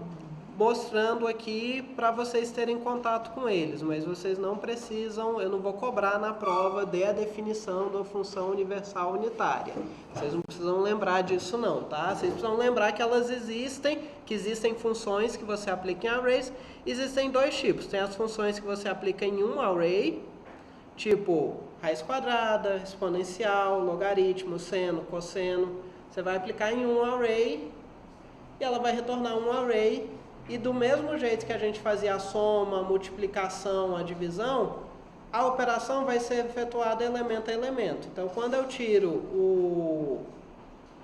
mostrando aqui para vocês terem contato com eles, mas vocês não precisam, eu não vou cobrar na prova de a definição da função universal unitária. Vocês não precisam lembrar disso não, tá? Vocês precisam lembrar que elas existem, que existem funções que você aplica em arrays. Existem 2 tipos, tem as funções que você aplica em um array, tipo raiz quadrada, exponencial, logaritmo, seno, cosseno. Você vai aplicar em um array e ela vai retornar um array, e do mesmo jeito que a gente fazia a soma, a multiplicação, a divisão, a operação vai ser efetuada elemento a elemento. Então, quando eu tiro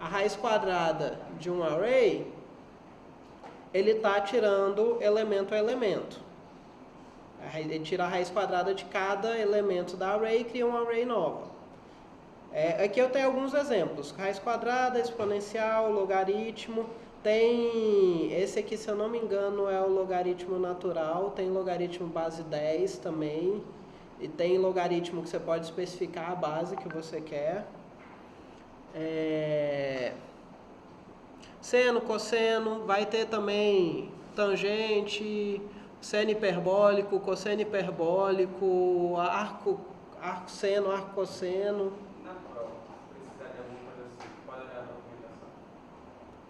a raiz quadrada de um array, ele está tirando elemento a elemento. Ele tira a raiz quadrada de cada elemento da array e cria um array nova. Aqui eu tenho alguns exemplos. Raiz quadrada, exponencial, logaritmo. Tem, esse aqui, se eu não me engano, é o logaritmo natural. Tem logaritmo base 10 também. E tem logaritmo que você pode especificar a base que você quer. Seno, cosseno, vai ter também tangente, seno hiperbólico, cosseno hiperbólico, arco seno, arco cosseno. Na prova, precisar de alguma coisa assim, pode olhar na documentação?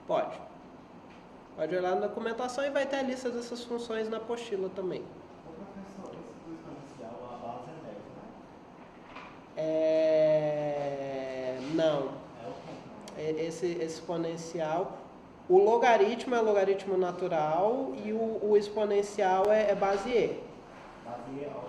Pode. Pode olhar na documentação e vai ter a lista dessas funções na apostila também. Ô professor, esse do exponencial, a base é 10, né? Não. É o ponto. Esse exponencial, o logaritmo é logaritmo natural e o exponencial é base E. Base é ok.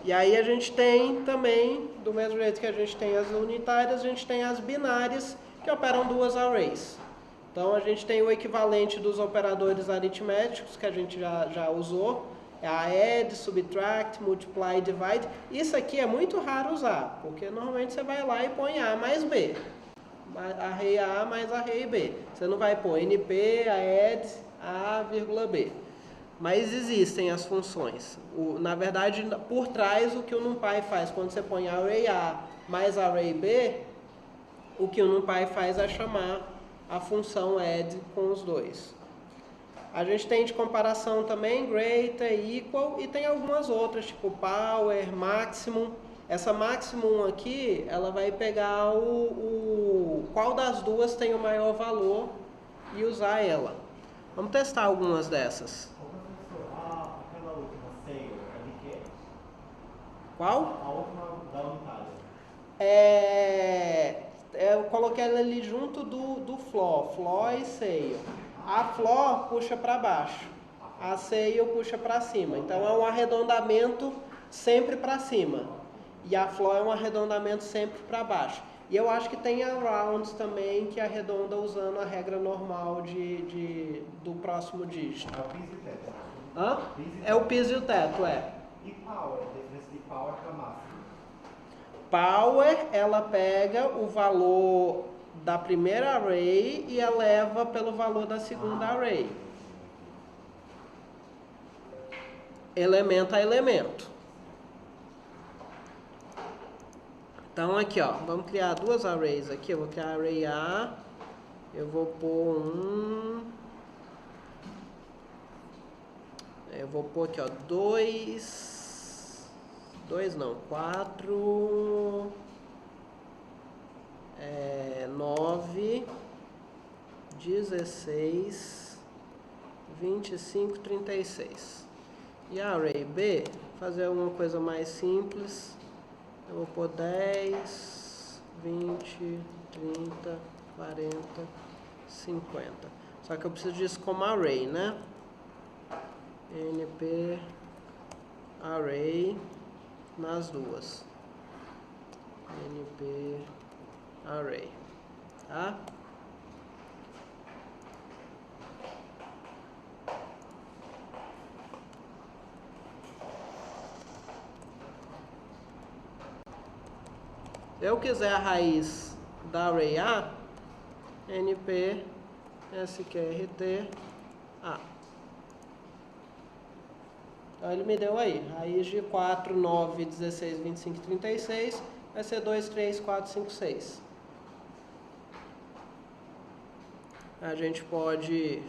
E aí a gente tem também, do mesmo jeito que a gente tem as unitárias, a gente tem as binárias que operam duas arrays. Então a gente tem o equivalente dos operadores aritméticos que a gente já usou. É a add, subtract, multiply, divide. Isso aqui é muito raro usar, porque normalmente você vai lá e põe A mais B. Array A mais array B. Você não vai pôr NP, add, A, vírgula B. Mas existem as funções. Na verdade, por trás, o que o NumPy faz quando você põe array A mais array B, o que o NumPy faz é chamar a função add com os dois. A gente tem de comparação também greater, equal e tem algumas outras, tipo power, maximum. Essa maximum aqui, ela vai pegar qual das duas tem o maior valor e usar ela. Vamos testar algumas dessas. Ô professor, aquela última, sale, é de quê? Qual? A última da unitária. Eu coloquei ela ali junto do floor e sale. A floor puxa para baixo, a sale puxa para cima. Então é um arredondamento sempre para cima. E a floor é um arredondamento sempre para baixo. E eu acho que tem arounds também que arredonda usando a regra normal do próximo dígito. É o piso e o teto. Hã? É o piso e o teto, é. E power, a diferença de power para máximo. Power, ela pega o valor da primeira array e eleva pelo valor da segunda array. Elemento a elemento. Então aqui, ó, vamos criar duas arrays aqui. Eu vou criar array A. Eu vou pôr eu vou pôr aqui, ó, 4, 9, 16, 25, 36. E a array B, fazer uma coisa mais simples. Eu vou pôr 10, 20, 30, 40, 50. Só que eu preciso disso como array, né? NP array nas duas. NP array, tá? Se eu quiser a raiz da array A, NP sqrt A. Então ele me deu aí, raiz de 4, 9, 16, 25, 36, vai ser 2, 3, 4, 5, 6. A gente pode...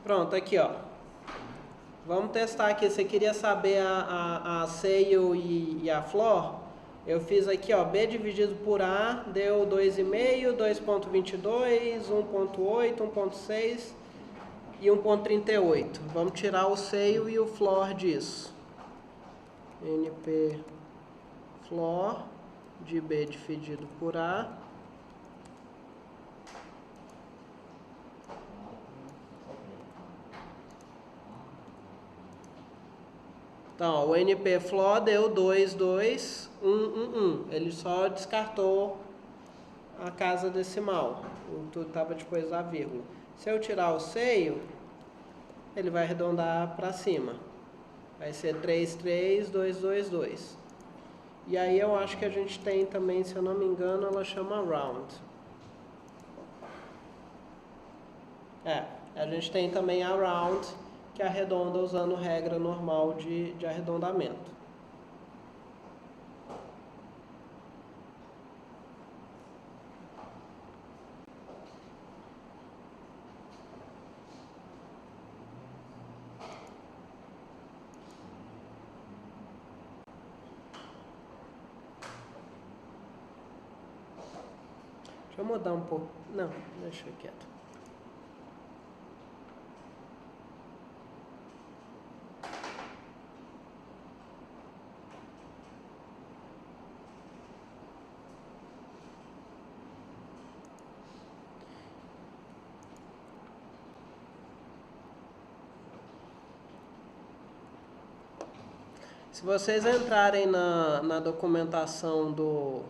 Pronto, aqui ó. Vamos testar aqui. Você queria saber a sale e a floor? Eu fiz aqui ó, B dividido por A deu 2,5, 2,22, 1,8, 1,6 e 1,38. Vamos tirar o sale e o floor disso. NP floor de B dividido por A. Então, ó, o NP Flo deu 2, 2, 1, 1, 1. Ele só descartou a casa decimal. Tudo estava depois da vírgula. Se eu tirar o seio, ele vai arredondar para cima. Vai ser 3, 3, 2, 2, 2. E aí eu acho que a gente tem também, se eu não me engano, ela chama round. A gente tem também a round, que arredonda usando regra normal de arredondamento. Deixa eu mudar um pouco. Não, deixa quieto. Se vocês entrarem na documentação do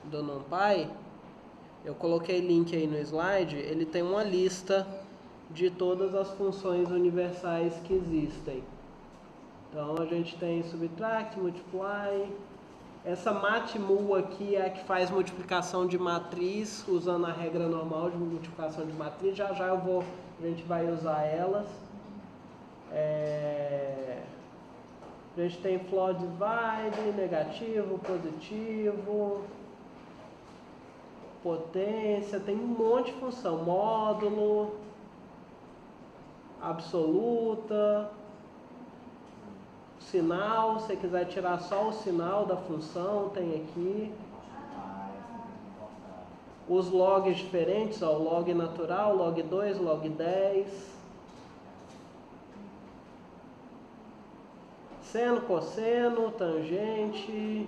NumPy, eu coloquei link aí no slide, ele tem uma lista de todas as funções universais que existem. Então a gente tem subtract, multiply. Essa matmul aqui é a que faz multiplicação de matriz usando a regra normal de multiplicação de matriz. Já a gente vai usar elas. A gente tem floor divide, negativo, positivo, potência, tem um monte de função, módulo, absoluta, sinal, se você quiser tirar só o sinal da função, tem aqui. Os logs diferentes, ó, log natural, log 2, log 10. Seno, cosseno, tangente,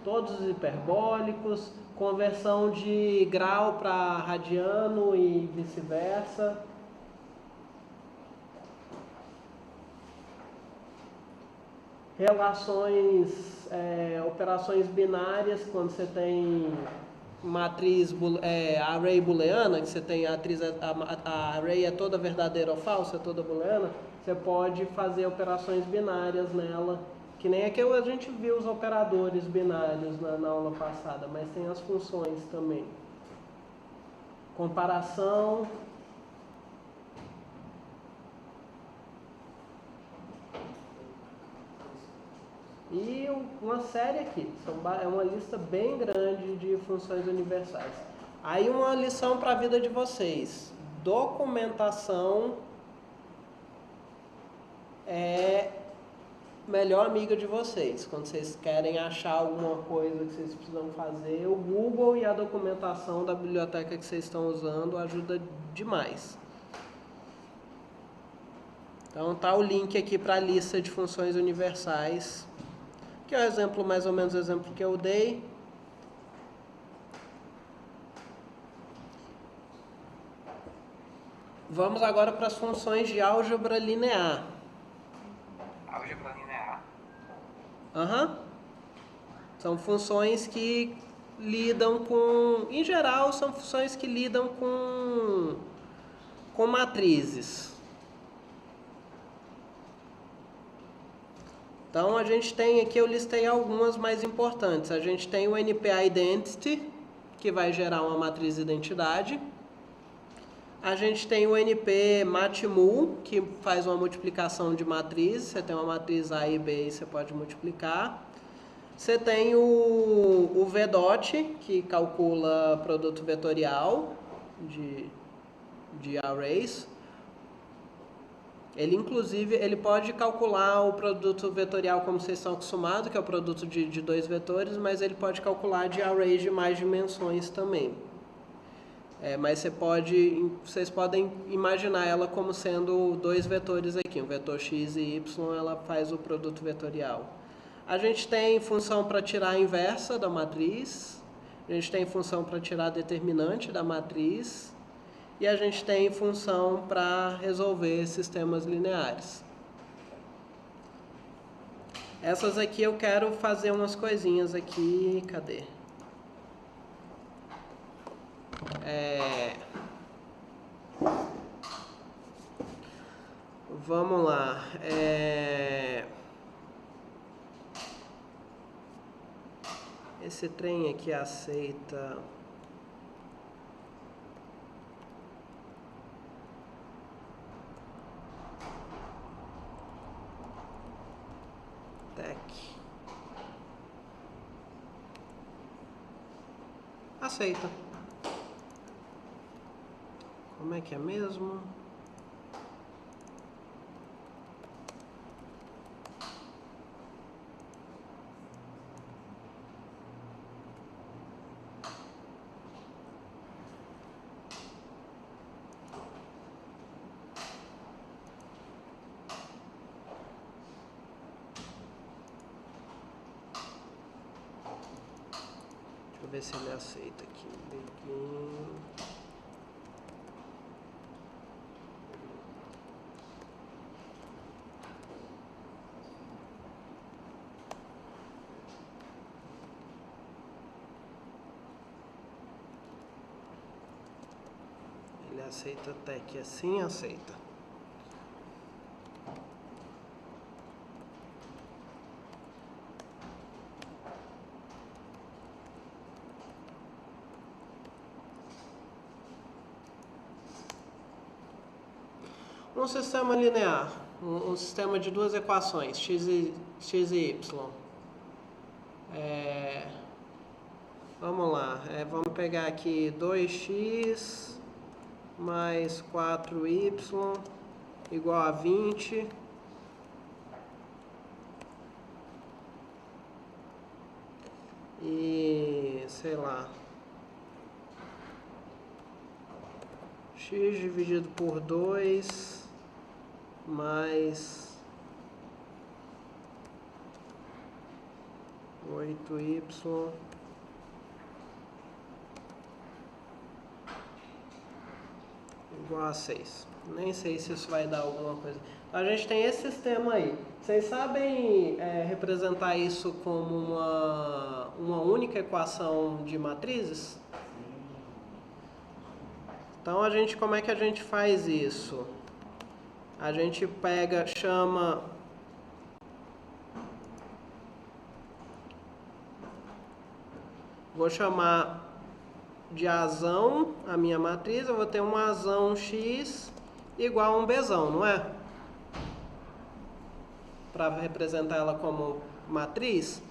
todos os hiperbólicos, conversão de grau para radiano e vice-versa. Relações, operações binárias, quando você tem matriz, array booleana, que você tem a array é toda verdadeira ou falsa, é toda booleana, você pode fazer operações binárias nela, que nem aqui a gente viu os operadores binários na aula passada, mas tem as funções também. Comparação. E uma série aqui, é uma lista bem grande de funções universais. Aí uma lição para a vida de vocês. Documentação é melhor amiga de vocês. Quando vocês querem achar alguma coisa que vocês precisam fazer, o Google e a documentação da biblioteca que vocês estão usando ajuda demais. Então tá o link aqui para a lista de funções universais, que é o exemplo, mais ou menos o exemplo que eu dei. Vamos agora para as funções de álgebra linear. Álgebra linear. São funções que lidam com... Em geral, são funções que lidam com matrizes. Então, a gente tem aqui, eu listei algumas mais importantes. A gente tem o NP-Identity, que vai gerar uma matriz identidade. A gente tem o NP-Matmul, que faz uma multiplicação de matriz. Você tem uma matriz A e B e você pode multiplicar. Você tem o VDOT, que calcula produto vetorial de arrays. Ele, inclusive, ele pode calcular o produto vetorial como vocês estão acostumados, que é o produto de dois vetores, mas ele pode calcular de arrays de mais dimensões também. Mas vocês podem imaginar ela como sendo dois vetores aqui, um vetor x e y, ela faz o produto vetorial. A gente tem função para tirar a inversa da matriz, a gente tem função para tirar a determinante da matriz, e a gente tem função para resolver sistemas lineares. Essas aqui eu quero fazer umas coisinhas aqui, cadê? Vamos lá. Esse trem aqui aceita... Aceita. Como é que é mesmo? Deixa eu ver se ele aceita aqui. Begin. Ele aceita tech assim, aceita. Um sistema linear, um sistema de duas equações, x e y. Vamos lá, vamos pegar aqui 2x mais 4y igual a 20. E, sei lá, x dividido por 2 mais 8y igual a 6. Nem sei se isso vai dar alguma coisa. A gente tem esse sistema aí. Vocês sabem representar isso como uma única equação de matrizes? Então como é que a gente faz isso? A gente chama vou chamar de azão a minha matriz, eu vou ter um azão x igual a um bzão, não é? Para representar ela como matriz.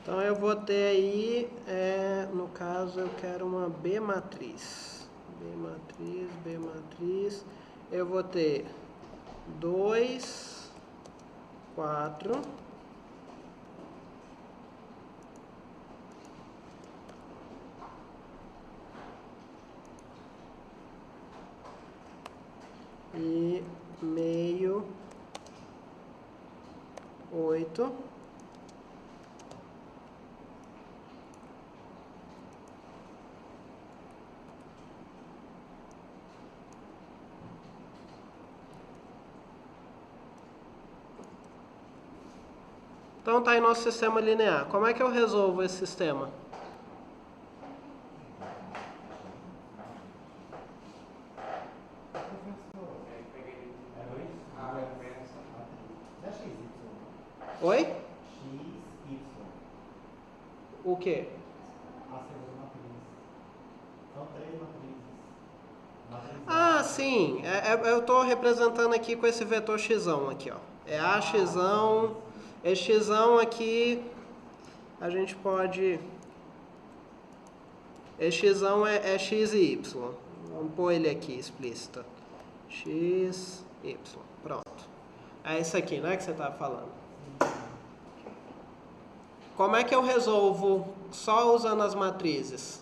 Então eu vou ter aí, no caso eu quero uma B matriz. B matriz. Eu vou ter 2, 4. E meio 8. Então tá aí nosso sistema linear. Como é que eu resolvo esse sistema? Oi? X, Y. O quê? A segunda matriz. São 3 matrizes. Ah, sim. Eu estou representando aqui com esse vetor xão aqui, ó. É a xão. Esse xão aqui a gente pode... Esse x é x e y. Vamos pôr ele aqui explícito. X, y. Pronto. É isso aqui, né, que você estava falando. Como é que eu resolvo só usando as matrizes?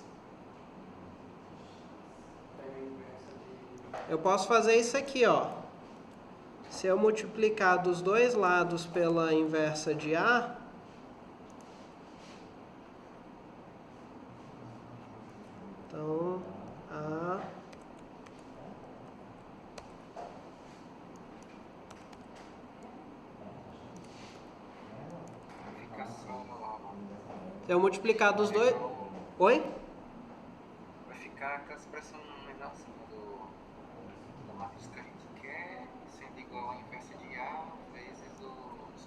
Eu posso fazer isso aqui, ó. Se eu multiplicar dos dois lados pela inversa de A, então, A se eu multiplicar dos dois... Oi? Vai ficar aquela expressão menorzinha da matriz que a gente quer, sendo igual a inversa de A vezes os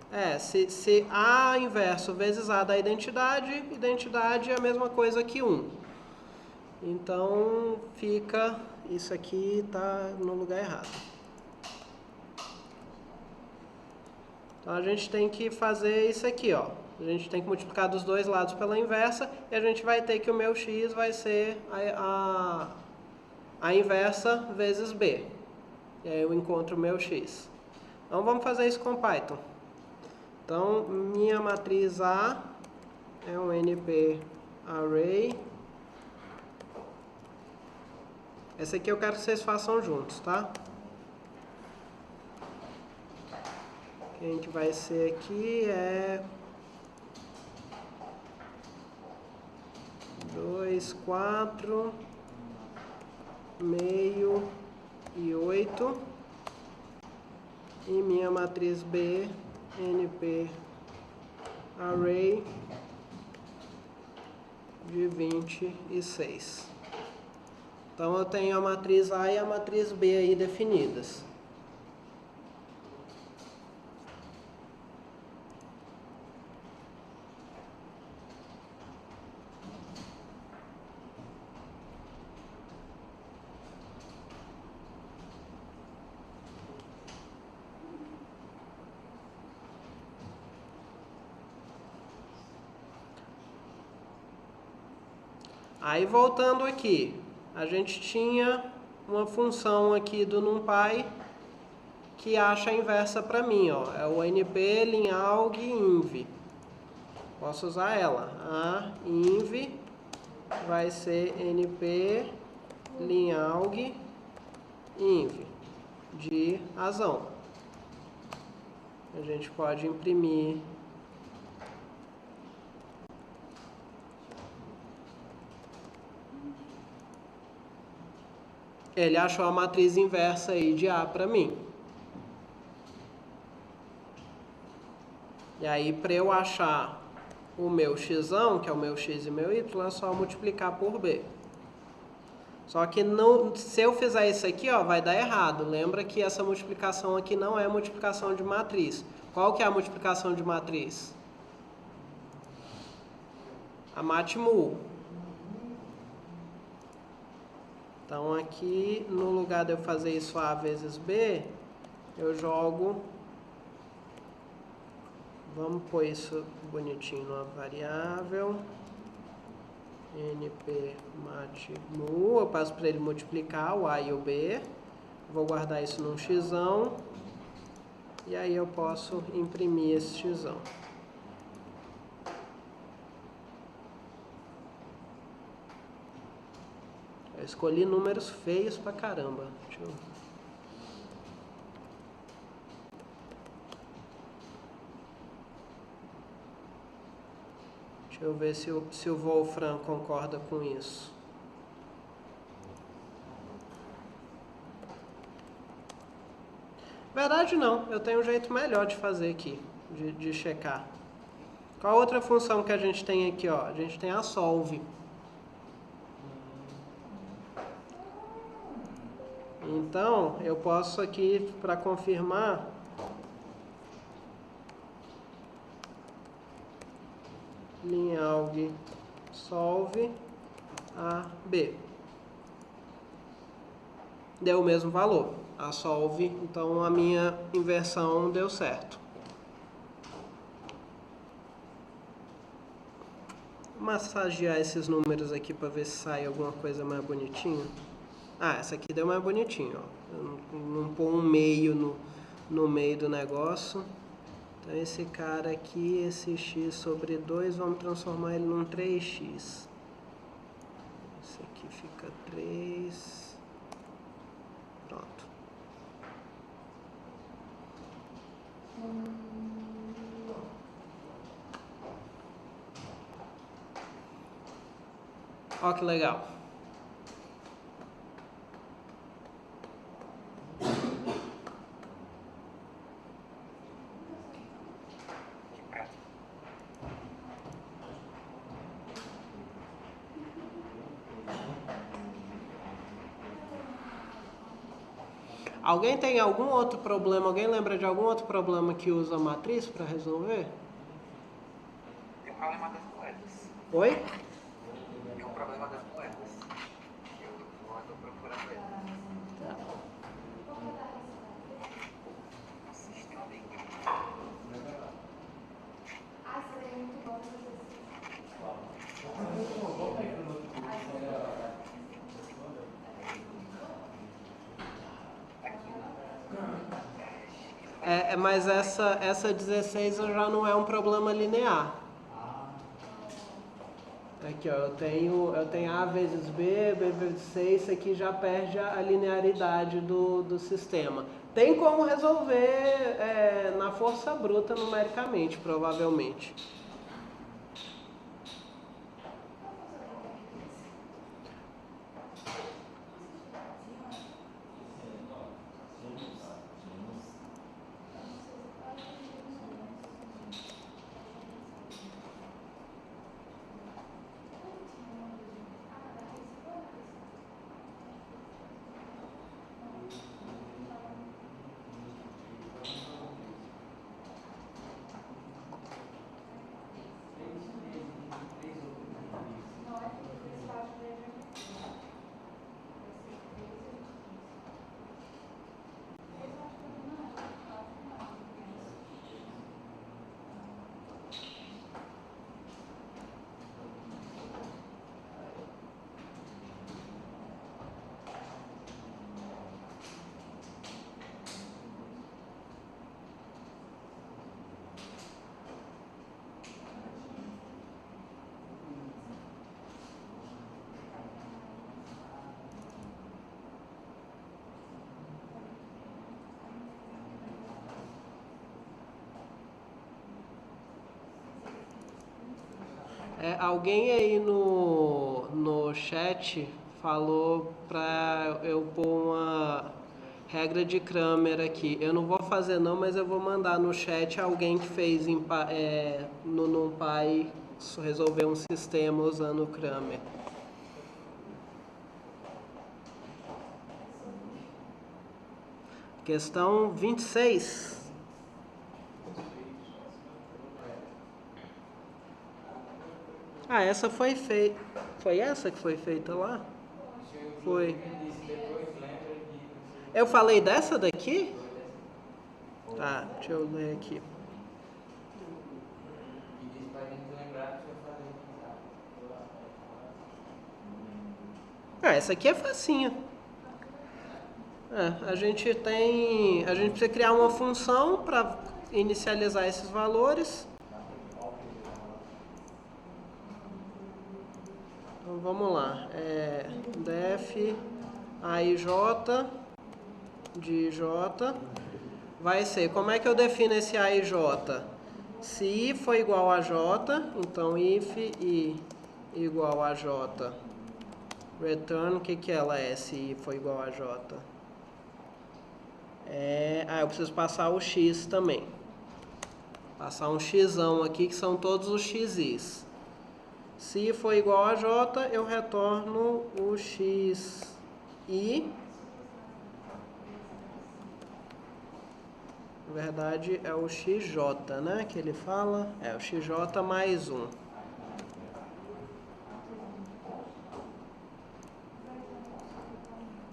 coeficientes. Se A inverso vezes A dá identidade, identidade é a mesma coisa que 1. Então, fica... Isso aqui está no lugar errado. Então, a gente tem que fazer isso aqui, ó. A gente tem que multiplicar dos dois lados pela inversa e a gente vai ter que o meu x vai ser a inversa vezes b. E aí eu encontro o meu x. Então, vamos fazer isso com Python. Então, minha matriz A é um NP Array. Essa aqui eu quero que vocês façam juntos, tá? Quem que vai ser aqui é 2, 4, meio e 8. E minha matriz B, NP Array de 26. Então eu tenho a matriz A e a matriz B aí definidas. Aí voltando aqui, a gente tinha uma função aqui do NumPy que acha a inversa para mim, ó. É o np linalg inv. Posso usar ela. A inv vai ser np linalg inv de razão. A gente pode imprimir ele achou a matriz inversa aí de A para mim. E aí, para eu achar o meu x, que é o meu x e meu y, é só multiplicar por B. Só que não, se eu fizer isso aqui, ó, vai dar errado. Lembra que essa multiplicação aqui não é multiplicação de matriz. Qual que é a multiplicação de matriz? A matmul. Então, aqui, no lugar de eu fazer isso A vezes B, eu jogo... Vamos pôr isso bonitinho numa variável. NP matmul. Eu passo para ele multiplicar o A e o B. Vou guardar isso num x. E aí eu posso imprimir esse x. Eu escolhi números feios pra caramba. Deixa eu ver se o Wolfram concorda com isso. Verdade não, eu tenho um jeito melhor de fazer aqui, de checar. Qual outra função que a gente tem aqui, ó? A gente tem a solve. Então, eu posso aqui, para confirmar, linalg solve a B. Deu o mesmo valor, a solve, então a minha inversão deu certo. massagear esses números aqui para ver se sai alguma coisa mais bonitinha. Ah, essa aqui deu mais bonitinho, ó. Eu não pôr um meio no meio do negócio. Então esse cara aqui, esse x sobre 2, vamos transformar ele num 3x. Esse aqui fica 3. Pronto. Ó que legal. Que prático. Alguém tem algum outro problema? Alguém lembra de algum outro problema que usa a matriz para resolver? Tem o problema das moedas. Oi? Tem o problema das moedas. Eu ando procurando ele. Assiste um link. Mas essa 16 já não é um problema linear. Aqui, ó, eu tenho A vezes B, B vezes C, isso aqui já perde a linearidade do sistema. Tem como resolver na força bruta numericamente, provavelmente. Alguém aí no chat falou para eu pôr uma regra de Cramer aqui. Eu não vou fazer não, mas eu vou mandar no chat alguém que fez no NumPy resolver um sistema usando o Cramer. Questão 26. Ah, essa foi feita. Foi essa que foi feita lá? Foi. Eu falei dessa daqui? Tá, deixa eu ler aqui. Ah, essa aqui é facinha. A gente precisa criar uma função para inicializar esses valores. Então vamos lá. Def AIJ de J vai ser, como é que eu defino esse AIJ? Se I for igual a J, então if I igual a J, return, o que ela é se I for igual a J? Eu preciso passar o X também. Passar um Xão aqui, que são todos os XIs. Se for igual a J, eu retorno o XI. Na verdade, é o XJ, né? Que ele fala. É o XJ mais 1.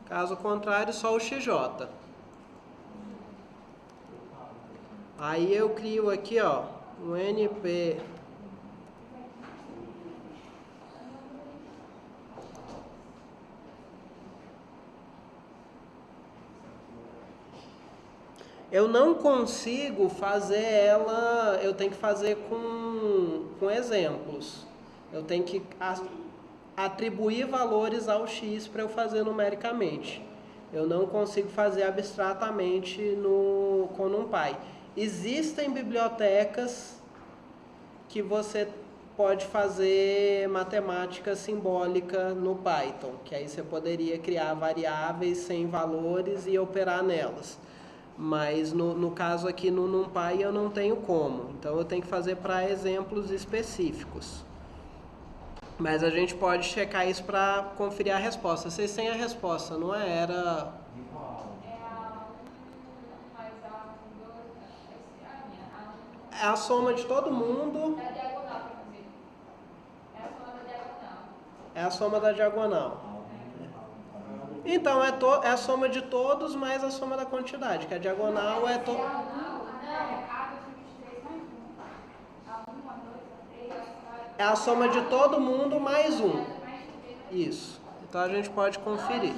Caso contrário, só o XJ. Aí eu crio aqui, ó, um NP eu não consigo fazer ela, eu tenho que fazer com exemplos. Eu tenho que atribuir valores ao x para eu fazer numericamente. Eu não consigo fazer abstratamente com NumPy. Existem bibliotecas que você pode fazer matemática simbólica no Python, que aí você poderia criar variáveis sem valores e operar nelas. Mas no caso aqui no NumPy eu não tenho como, então eu tenho que fazer para exemplos específicos. Mas a gente pode checar isso para conferir a resposta. Vocês têm a resposta, não é? Era... É a 1 mais a 2, É a soma de todo mundo. da diagonal, quer dizer. É a soma da diagonal. É a soma da diagonal. Então, é a soma de todos mais a soma da quantidade, que a diagonal é... Não, é a 23 mais 1. A 1, a 2, a 3, É a soma de todo mundo mais um. Isso. Então a gente pode conferir.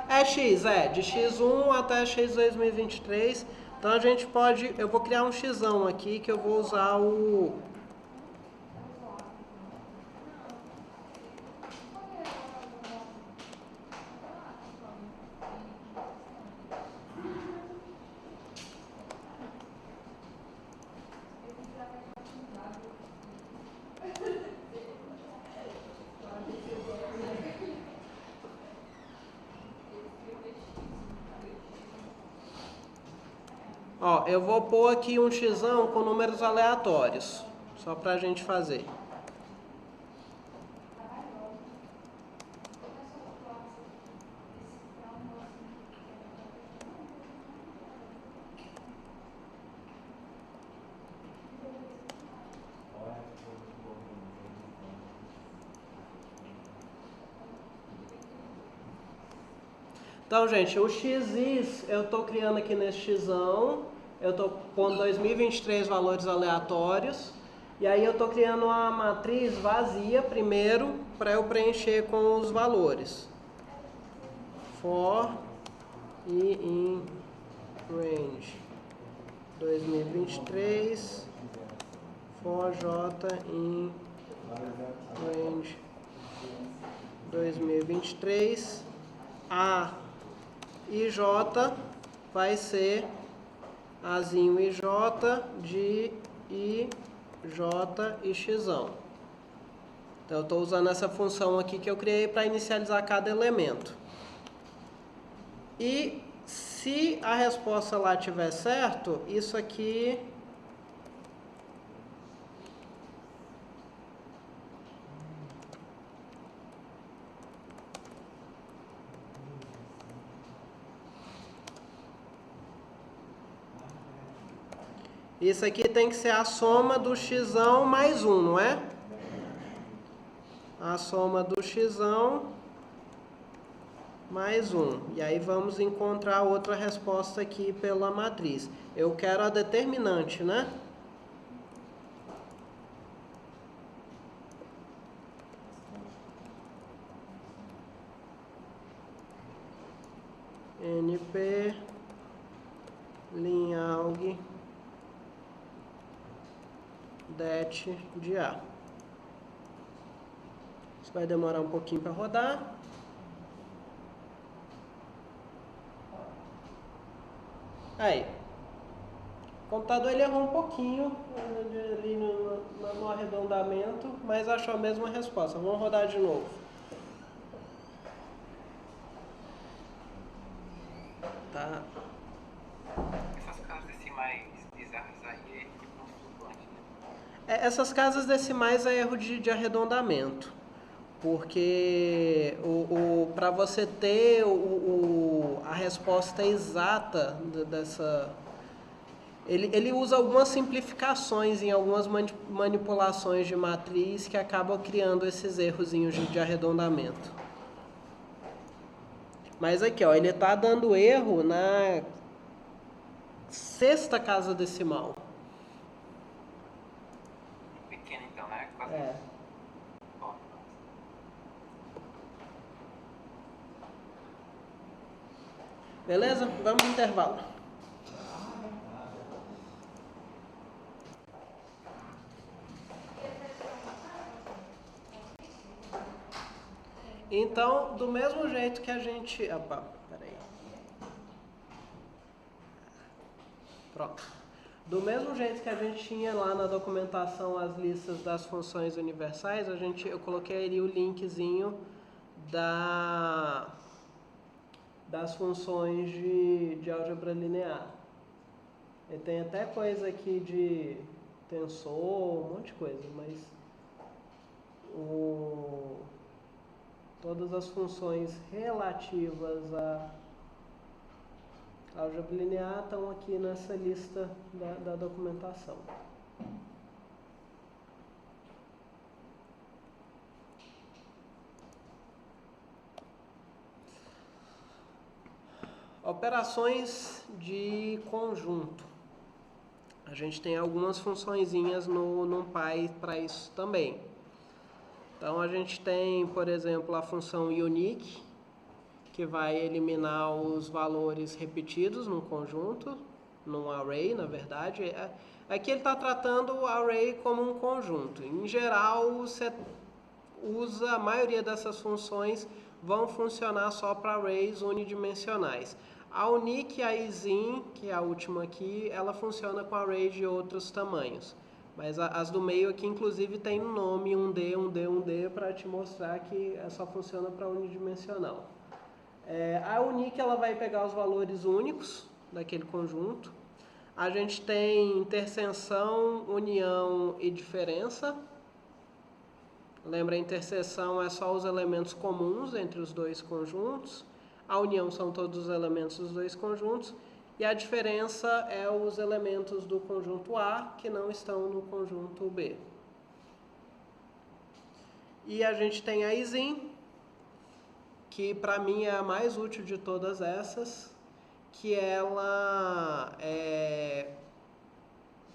É x, de x1 até x 2023. Então a gente pode... Eu vou criar um xão aqui que eu vou usar o... Ó, eu vou pôr aqui um xão com números aleatórios, só pra gente fazer. Então, gente, o xis eu estou criando aqui nesse xão, eu estou pondo 2023 valores aleatórios, e aí eu estou criando uma matriz vazia primeiro para eu preencher com os valores. For e in range 2023 for j in range 2023 a e j vai ser azinho e j de i, j e xão. Então eu estou usando essa função aqui que eu criei para inicializar cada elemento. E se a resposta lá tiver certo, isso aqui... Isso aqui tem que ser a soma do xão mais 1, não é? A soma do xão mais 1. E aí vamos encontrar outra resposta aqui pela matriz. Eu quero a determinante, né? NP linhalg det de A. Isso vai demorar um pouquinho para rodar. Aí. O computador ele errou um pouquinho ali no arredondamento, mas achou a mesma resposta. Vamos rodar de novo. Tá. Essas casas decimais bizarras aí é tipo um flutuante, né? Essas casas decimais é erro de arredondamento. Porque para você ter a resposta exata dessa... Ele usa algumas simplificações em algumas manipulações de matriz que acabam criando esses errozinhos de arredondamento. Mas aqui, ó, ele está dando erro na sexta casa decimal. Pequeno então, né? Quase. É. Ó. Beleza? Vamos pro intervalo. Então, do mesmo jeito que a gente... Opa, peraí. Pronto. Do mesmo jeito que a gente tinha lá na documentação as listas das funções universais, eu coloquei ali o linkzinho das funções de álgebra linear. E tem até coisa aqui de tensor, um monte de coisa, mas todas as funções relativas a álgebra linear estão aqui nessa lista da documentação. Operações de conjunto. A gente tem algumas funçõezinhas no NumPy para isso também. Então a gente tem, por exemplo, a função unique, que vai eliminar os valores repetidos num conjunto, num array, na verdade. Aqui ele está tratando o array como um conjunto. Em geral, você usa, a maioria dessas funções vão funcionar só para arrays unidimensionais. A unique e a isin, que é a última aqui, ela funciona com array de outros tamanhos. Mas as do meio aqui, inclusive, tem um nome, 1D, 1D, 1D, para te mostrar que só funciona para unidimensional. A unique ela vai pegar os valores únicos daquele conjunto. A gente tem interseção, união e diferença. Lembra, a interseção é só os elementos comuns entre os dois conjuntos. A união são todos os elementos dos dois conjuntos. E a diferença é os elementos do conjunto A que não estão no conjunto B. E a gente tem a isin, que para mim é a mais útil de todas essas, que ela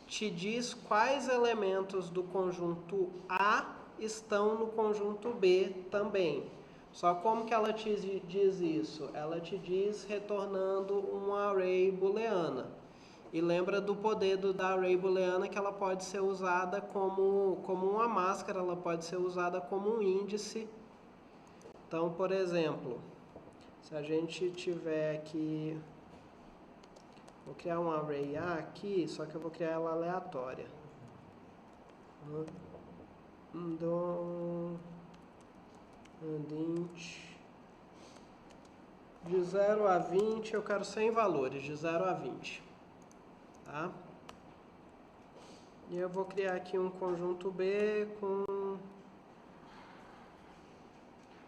te diz quais elementos do conjunto A estão no conjunto B também. Só como que ela te diz isso? Ela te diz retornando um array booleana. E lembra do poder da array booleana, que ela pode ser usada como uma máscara, ela pode ser usada como um índice. Então, por exemplo, se a gente tiver aqui... Vou criar um array A aqui, só que eu vou criar ela aleatória. De 0 a 20, eu quero 100 valores, de 0 a 20. Tá? E eu vou criar aqui um conjunto B com...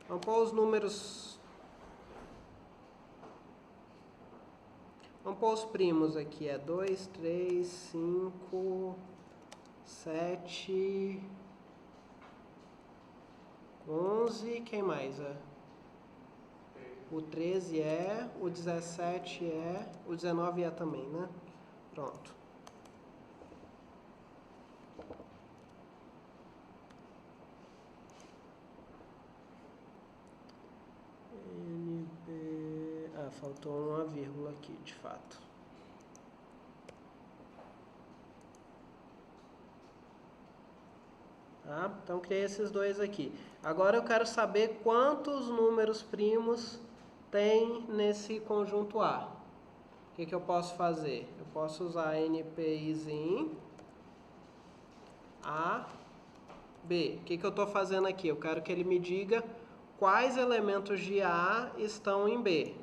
Vamos pôr os números... Vamos pôr os primos aqui. 2, 3, 5, 7... 11, quem mais? O 13 o 17 o 19 também, né? Pronto. Faltou uma vírgula aqui, de fato. Tá? Então, criei esses dois aqui. Agora eu quero saber quantos números primos tem nesse conjunto A. O que eu posso fazer? Eu posso usar np_isin A, B. O que eu estou fazendo aqui? Eu quero que ele me diga quais elementos de A estão em B.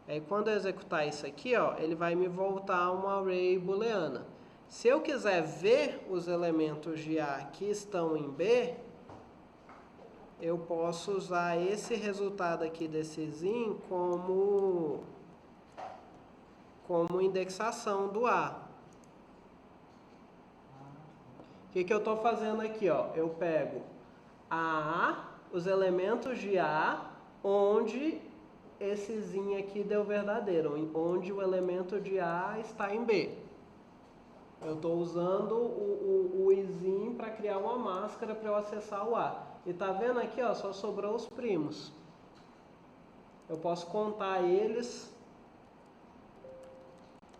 Aí, quando eu executar isso aqui, ó, ele vai me voltar uma array booleana. Se eu quiser ver os elementos de A que estão em B, eu posso usar esse resultado aqui desse isin como indexação do A. O que eu estou fazendo aqui? Ó? Eu pego os elementos de A, onde esse isin aqui deu verdadeiro, onde o elemento de A está em B. Eu estou usando o isin para criar uma máscara para eu acessar o A. E tá vendo aqui, ó, só sobrou os primos. Eu posso contar eles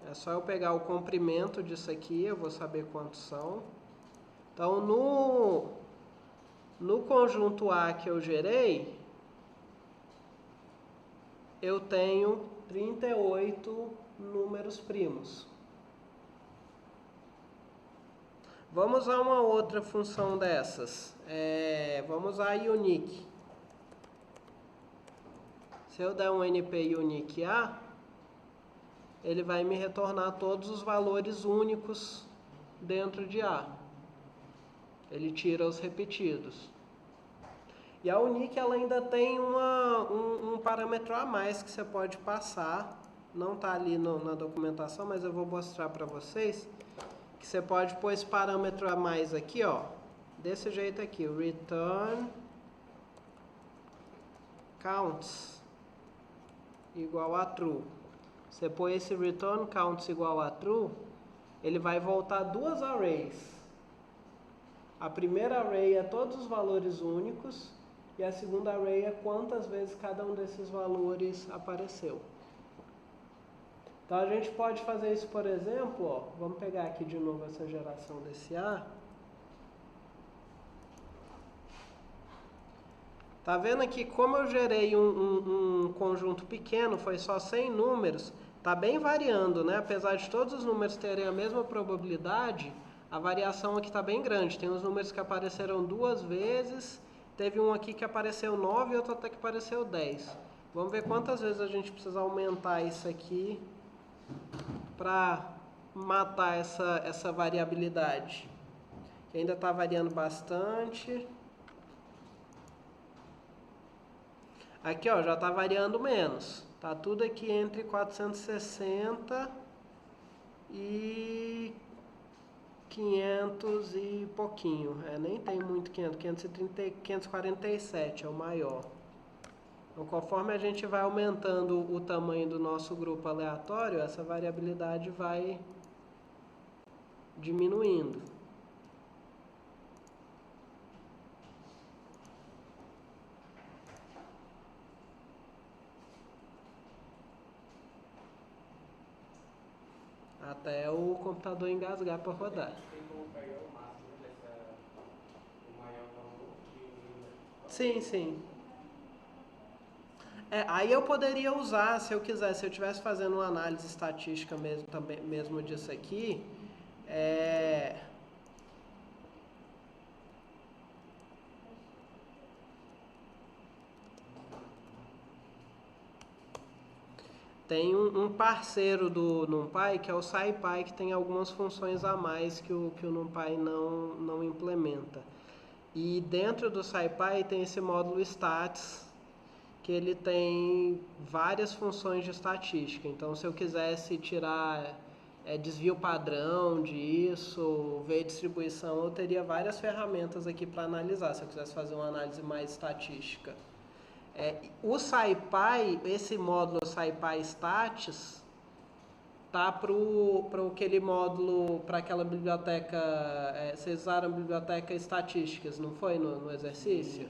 É só eu pegar o comprimento disso aqui, eu vou saber quantos são. Então, no conjunto A que eu gerei, eu tenho 38 números primos. Vamos a uma outra função dessas. Vamos usar a unique. Se eu der um NP unique A, ele vai me retornar todos os valores únicos dentro de A. Ele tira os repetidos. E a unique ela ainda tem um parâmetro a mais que você pode passar. Não está ali na documentação, mas eu vou mostrar para vocês. Que você pode pôr esse parâmetro a mais aqui, ó. Desse jeito aqui. Return counts igual a true. Você põe esse return counts igual a true, ele vai voltar duas arrays. A primeira array é todos os valores únicos e a segunda array é quantas vezes cada um desses valores apareceu. Então a gente pode fazer isso, por exemplo, ó, vamos pegar aqui de novo essa geração desse A. Tá vendo aqui como eu gerei um conjunto pequeno, foi só 100 números, tá bem variando, né? Apesar de todos os números terem a mesma probabilidade, a variação aqui tá bem grande. Tem os números que apareceram 2 vezes, teve um aqui que apareceu 9 e outro até que apareceu 10. Vamos ver quantas vezes a gente precisa aumentar isso aqui para matar essa variabilidade. Que ainda está variando bastante. Aqui, ó, já está variando menos. Tá tudo aqui entre 460 e 500 e pouquinho. Nem tem muito 500, 530, 547 é o maior. Então, conforme a gente vai aumentando o tamanho do nosso grupo aleatório, essa variabilidade vai diminuindo. Até o computador engasgar para rodar. Tem como pegar o máximo o maior valor que... Sim, sim. Aí eu poderia usar, se eu quisesse, se eu estivesse fazendo uma análise estatística mesmo disso aqui, tem um parceiro do NumPy, que é o SciPy, que tem algumas funções a mais que o NumPy não implementa. E dentro do SciPy tem esse módulo Stats, que ele tem várias funções de estatística. Então, se eu quisesse tirar desvio padrão disso, ver distribuição, eu teria várias ferramentas aqui para analisar, se eu quisesse fazer uma análise mais estatística. O SciPy, esse módulo SciPy Stats, tá para aquele módulo, para aquela biblioteca, vocês usaram a biblioteca estatísticas, não foi no exercício?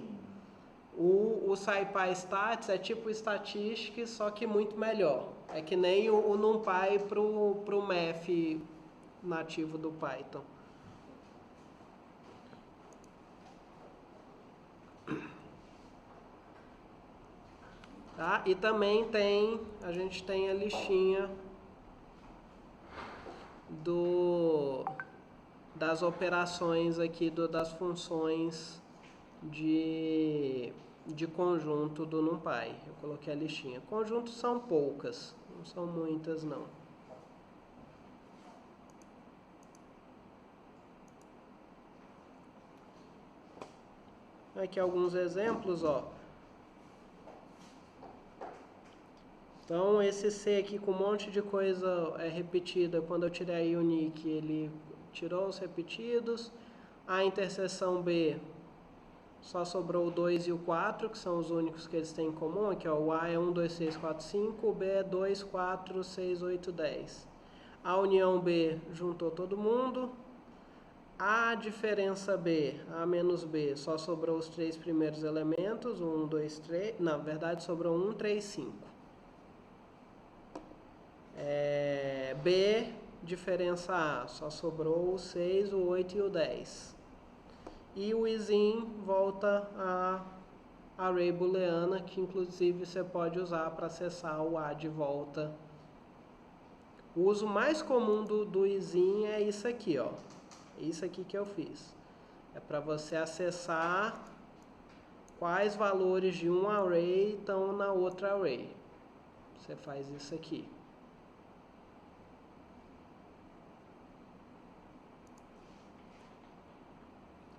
O SciPy Stats é tipo Statistics, só que muito melhor. É que nem o NumPy pro Math nativo do Python. Tá? E também a gente tem a listinha das operações aqui, das funções de conjunto do NumPy. Eu coloquei a listinha. Conjuntos são poucas, não são muitas não. Aqui alguns exemplos, ó. Então esse C aqui com um monte de coisa repetida, quando eu tirei a unique, ele tirou os repetidos. A interseção B só sobrou o 2 e o 4, que são os únicos que eles têm em comum. Aqui, ó, o A é 1, 2, 3, 4, 5, o B é 2, 4, 6, 8, 10. A união B juntou todo mundo. A diferença B, A menos B, só sobrou os 3 primeiros elementos, 1, 2, 3, na verdade sobrou 1, 3, 5. B, diferença A, só sobrou o 6, o 8 e o 10. E o isin volta a array booleana, que inclusive você pode usar para acessar o A de volta. O uso mais comum do isin é isso aqui, ó. Isso aqui que eu fiz. É para você acessar quais valores de um array estão na outra array. Você faz isso aqui.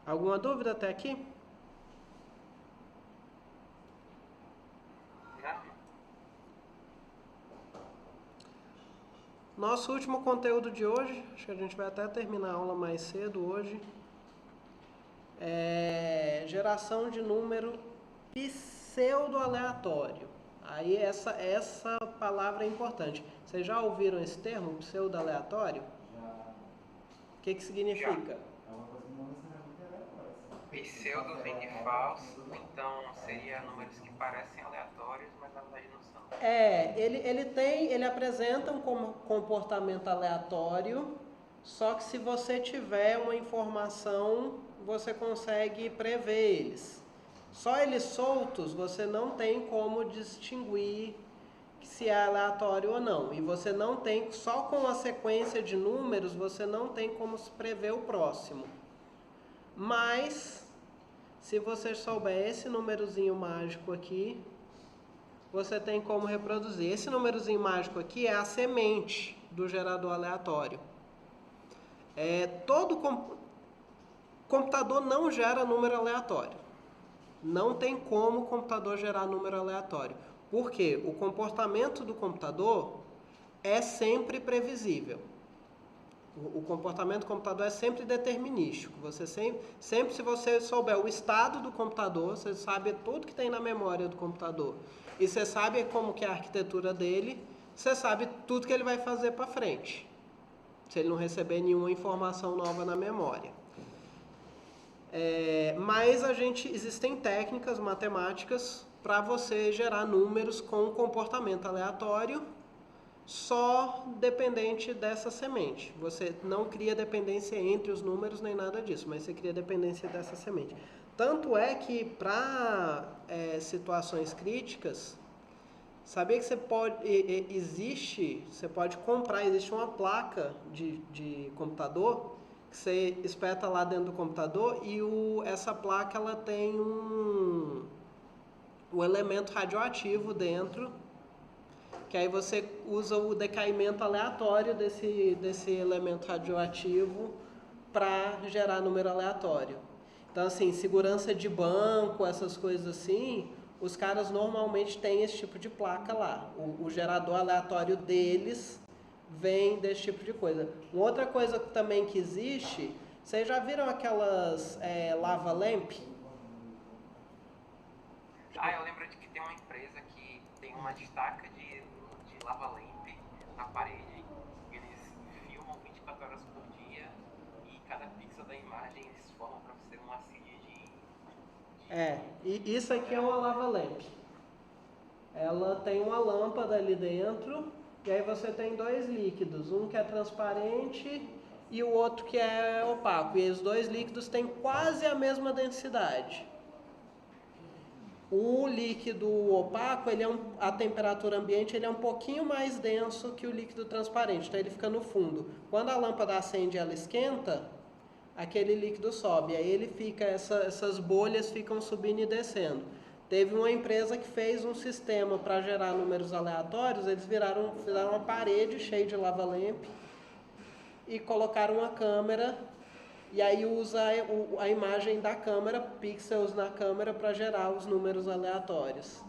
Alguma dúvida até aqui? Não. Nosso último conteúdo de hoje, acho que a gente vai até terminar a aula mais cedo hoje, é geração de número pseudo-aleatório. Aí essa palavra é importante. Vocês já ouviram esse termo, pseudo-aleatório? Já O que significa? é uma coisa que não necessariamente é aleatória. Pseudo vem de falso, então seria números que parecem aleatórios, mas na verdade não são. Ele apresenta um comportamento aleatório, só que se você tiver uma informação, você consegue prever eles. Só eles soltos, você não tem como distinguir se é aleatório ou não. E você não tem, só com a sequência de números, você não tem como se prever o próximo. Mas, se você souber esse númerozinho mágico aqui, você tem como reproduzir. Esse númerozinho mágico aqui é a semente do gerador aleatório. Todo computador não gera número aleatório. Não tem como o computador gerar número aleatório. Por quê? O comportamento do computador é sempre previsível. O comportamento do computador é sempre determinístico. Você sempre se você souber o estado do computador, você sabe tudo que tem na memória do computador, e você sabe como que é a arquitetura dele, você sabe tudo que ele vai fazer para frente, se ele não receber nenhuma informação nova na memória. Mas existem técnicas matemáticas para você gerar números com comportamento aleatório, só dependente dessa semente. Você não cria dependência entre os números nem nada disso, mas você cria dependência dessa semente. Tanto é que para situações críticas, sabia que você pode comprar, existe uma placa de computador que você espeta lá dentro do computador e essa placa ela tem um elemento radioativo dentro, que aí você usa o decaimento aleatório desse elemento radioativo para gerar número aleatório. Então, assim, segurança de banco, essas coisas assim, os caras normalmente têm esse tipo de placa lá. O gerador aleatório deles vem desse tipo de coisa. Uma outra coisa também que existe, vocês já viram aquelas lava lamp? Eu lembro de que tem uma empresa que tem uma destaca de lava lamp na parede. Eles filmam 24 horas por dia e cada pixel da imagem eles formam para ser uma serie E isso aqui é uma lava lamp. Ela tem uma lâmpada ali dentro, e aí você tem dois líquidos, um que é transparente e o outro que é opaco. E os dois líquidos têm quase a mesma densidade. O líquido opaco, a temperatura ambiente, ele é um pouquinho mais denso que o líquido transparente, então ele fica no fundo. Quando a lâmpada acende e ela esquenta, aquele líquido sobe, aí ele fica, essas bolhas ficam subindo e descendo. Teve uma empresa que fez um sistema para gerar números aleatórios, eles fizeram uma parede cheia de lava lamp e colocaram uma câmera, e aí usa a imagem da câmera, pixels na câmera, para gerar os números aleatórios.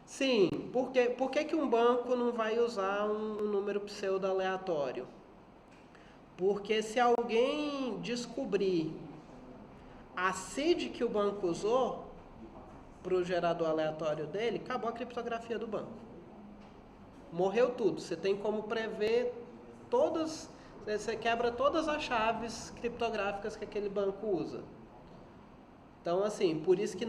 Sim, por que um banco não vai usar um número pseudo-aleatório? Porque se alguém descobrir a seed que o banco usou para o gerador aleatório dele, acabou a criptografia do banco. Morreu tudo. Você tem como prever você quebra todas as chaves criptográficas que aquele banco usa. Então, assim, por isso que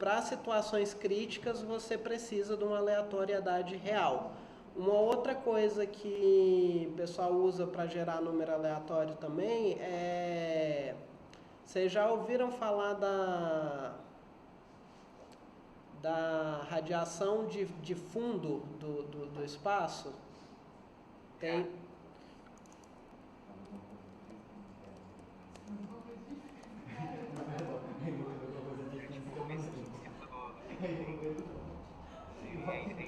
para situações críticas você precisa de uma aleatoriedade real. Uma outra coisa que o pessoal usa para gerar número aleatório também é... Vocês já ouviram falar da radiação de fundo do espaço? Tem...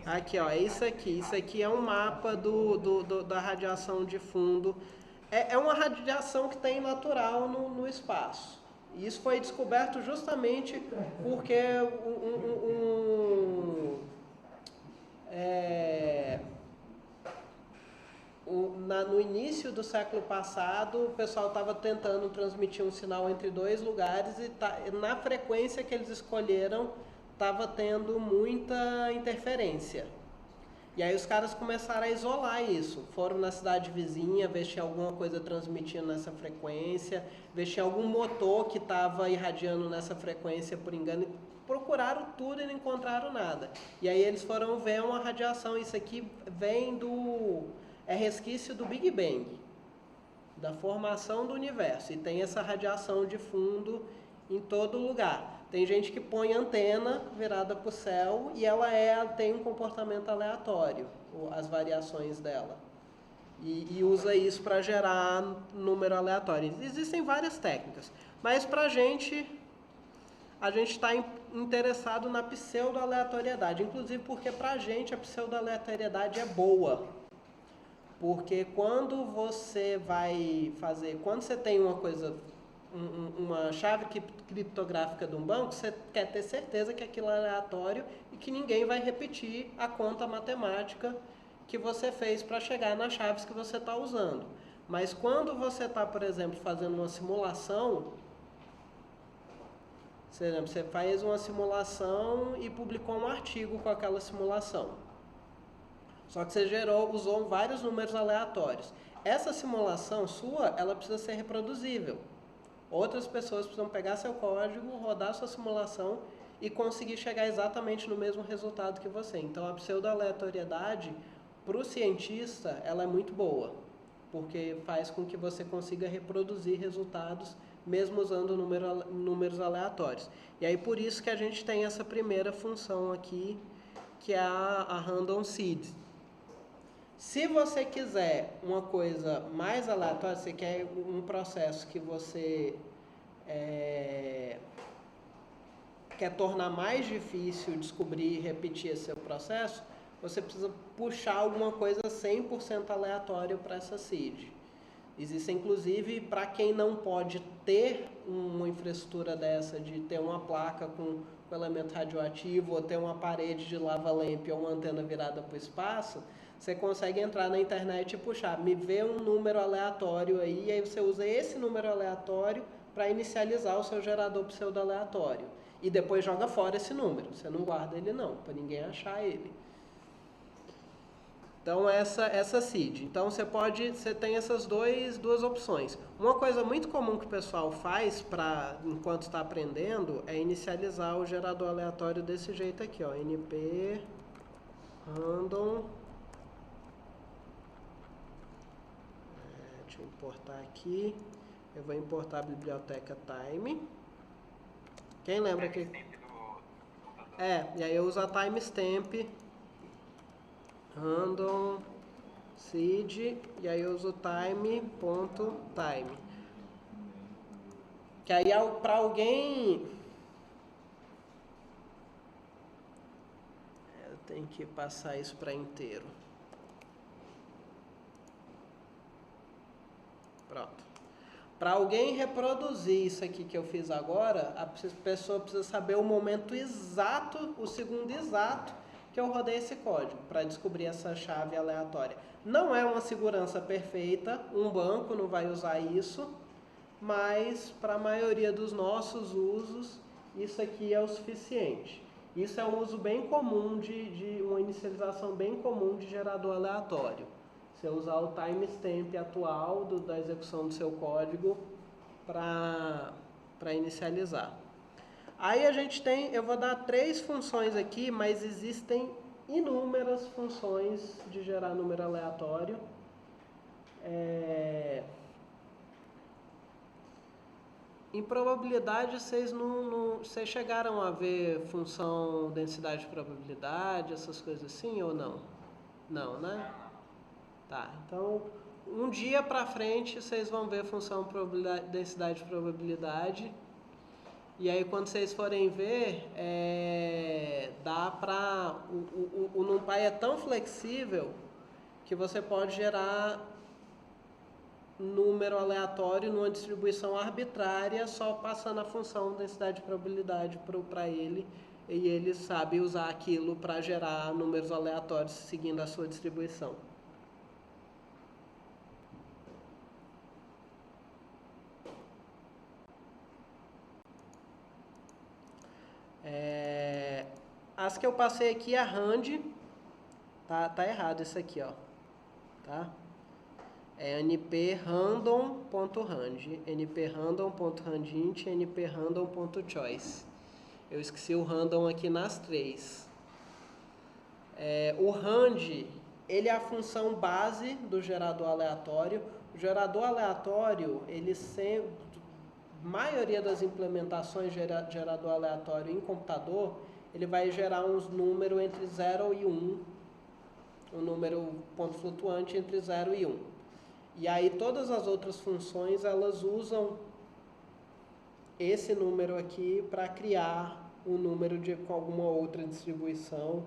Aqui, ó, é isso aqui. Isso aqui é um mapa da radiação de fundo. É uma radiação que tem natural no espaço. E isso foi descoberto justamente porque no início do século passado, o pessoal estava tentando transmitir um sinal entre dois lugares e na frequência que eles escolheram estava tendo muita interferência. E aí os caras começaram a isolar isso. Foram na cidade vizinha, ver se tinha alguma coisa transmitindo nessa frequência, ver se tinha algum motor que estava irradiando nessa frequência por engano. Procuraram tudo e não encontraram nada. E aí eles foram ver uma radiação. Isso aqui vem é resquício do Big Bang, da formação do universo. E tem essa radiação de fundo em todo lugar. Tem gente que põe antena virada para o céu e ela tem um comportamento aleatório, as variações dela. E usa isso para gerar número aleatório. Existem várias técnicas, mas para a gente está interessado na pseudo-aleatoriedade. Inclusive porque para a gente a pseudo-aleatoriedade é boa. Porque quando você tem uma coisa... uma chave criptográfica de um banco, você quer ter certeza que aquilo é aleatório e que ninguém vai repetir a conta matemática que você fez para chegar nas chaves que você está usando. Mas quando você está, por exemplo, fazendo uma simulação, você faz uma simulação e publicou um artigo com aquela simulação. Só que você usou vários números aleatórios. Essa simulação sua, ela precisa ser reproduzível. Outras pessoas precisam pegar seu código, rodar sua simulação e conseguir chegar exatamente no mesmo resultado que você. Então, a pseudo-aleatoriedade, para o cientista, ela é muito boa, porque faz com que você consiga reproduzir resultados, mesmo usando números aleatórios. E aí, por isso que a gente tem essa primeira função aqui, que é a random seed. Se você quiser uma coisa mais aleatória, você quer um processo que você quer tornar mais difícil descobrir e repetir esse seu processo, você precisa puxar alguma coisa 100% aleatória para essa seed. Existe, inclusive, para quem não pode ter uma infraestrutura dessa, de ter uma placa com elemento radioativo, ou ter uma parede de lava-lamp ou uma antena virada para o espaço, você consegue entrar na internet e puxar, me vê um número aleatório aí, e aí você usa esse número aleatório para inicializar o seu gerador pseudo-aleatório. E depois joga fora esse número, você não guarda ele não, para ninguém achar ele. Então essa seed. Então você tem essas duas opções. Uma coisa muito comum que o pessoal faz enquanto está aprendendo é inicializar o gerador aleatório desse jeito aqui, ó, np random. Deixa eu importar aqui. Eu vou importar a biblioteca time. Quem lembra que e aí eu uso a timestamp random seed e aí eu uso time.time. Que aí para alguém eu tenho que passar isso para inteiro. Pronto. Para alguém reproduzir isso aqui que eu fiz agora, a pessoa precisa saber o momento exato, o segundo exato que eu rodei esse código para descobrir essa chave aleatória. Não é uma segurança perfeita, um banco não vai usar isso, mas para a maioria dos nossos usos, isso aqui é o suficiente. Isso é um uso bem comum uma inicialização bem comum de gerador aleatório. Você usar o timestamp atual da execução do seu código para inicializar. Aí a gente tem, eu vou dar 3 funções aqui, mas existem inúmeras funções de gerar número aleatório. Em probabilidade, vocês chegaram a ver função densidade de probabilidade, essas coisas assim ou não? Não, né? Tá, então um dia pra frente vocês vão ver função densidade de probabilidade. E aí quando vocês forem ver, dá pra... O NumPy é tão flexível que você pode gerar número aleatório numa distribuição arbitrária só passando a função densidade de probabilidade para ele, e ele sabe usar aquilo para gerar números aleatórios seguindo a sua distribuição. As que eu passei aqui é rand, tá errado isso aqui, ó, tá? É nprandom.rand, nprandom.randint, nprandom.choice. Eu esqueci o random aqui nas 3. O rand, ele é a função base do gerador aleatório. O gerador aleatório, ele sempre, maioria das implementações de gerador aleatório em computador, ele vai gerar uns números entre 0 e 1, um número ponto flutuante entre 0 e 1. E aí todas as outras funções, elas usam esse número aqui para criar um número com alguma outra distribuição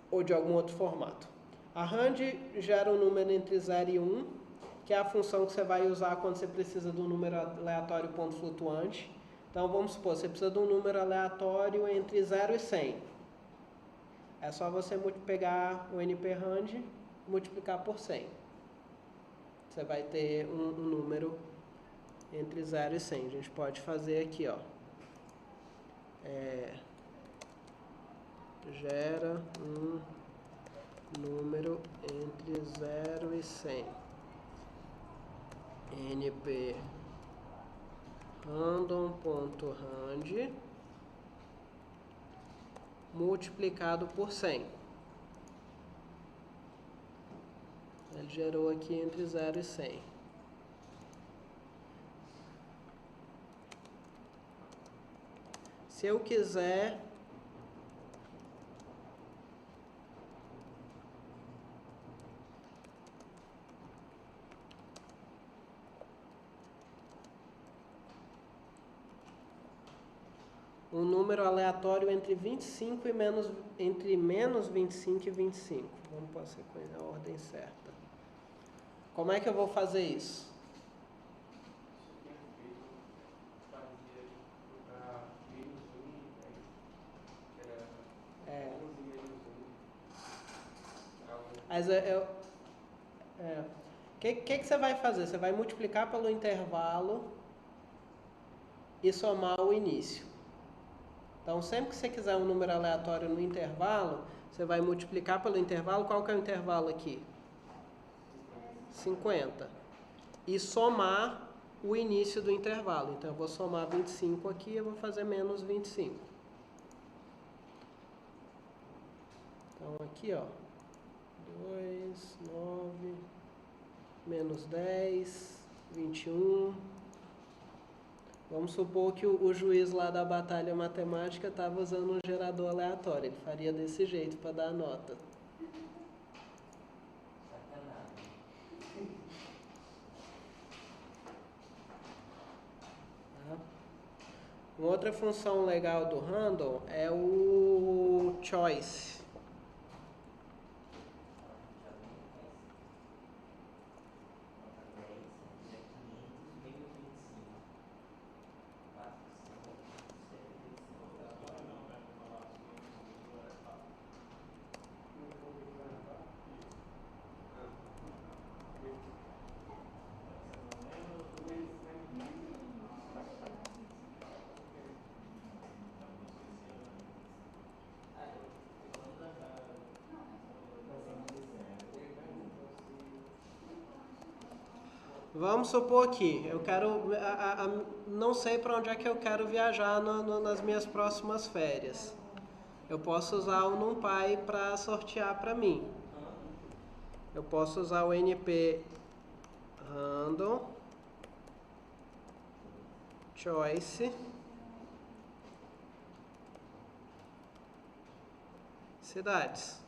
ou de algum outro formato. A rand gera um número entre 0 e 1, que é a função que você vai usar quando você precisa de um número aleatório ponto flutuante. Então vamos supor, você precisa de um número aleatório entre 0 e 100. É só você pegar o nprand e multiplicar por 100. Você vai ter um número entre 0 e 100. A gente pode fazer aqui, ó. Gera um número entre 0 e 100. np random.rand multiplicado por 100. Ele gerou aqui entre 0 e 100. Se eu quiser um número aleatório entre 25 e entre menos 25 e 25. Vamos para a sequência, a ordem certa. Como é que eu vou fazer isso? Mas o que você vai fazer? Você vai multiplicar pelo intervalo e somar o início. Então, sempre que você quiser um número aleatório no intervalo, você vai multiplicar pelo intervalo. Qual que é o intervalo aqui? 50. E somar o início do intervalo. Então, eu vou somar 25 aqui e eu vou fazer menos 25. Então, aqui, ó. 2, 9, menos 10, 21. Vamos supor que o juiz lá da batalha matemática estava usando um gerador aleatório. Ele faria desse jeito para dar a nota. Uma outra função legal do random é o choice. Vamos supor aqui, eu quero, não sei para onde é que eu quero viajar nas minhas próximas férias. Eu posso usar o NumPy para sortear para mim. Eu posso usar o NP Random Choice Cidades.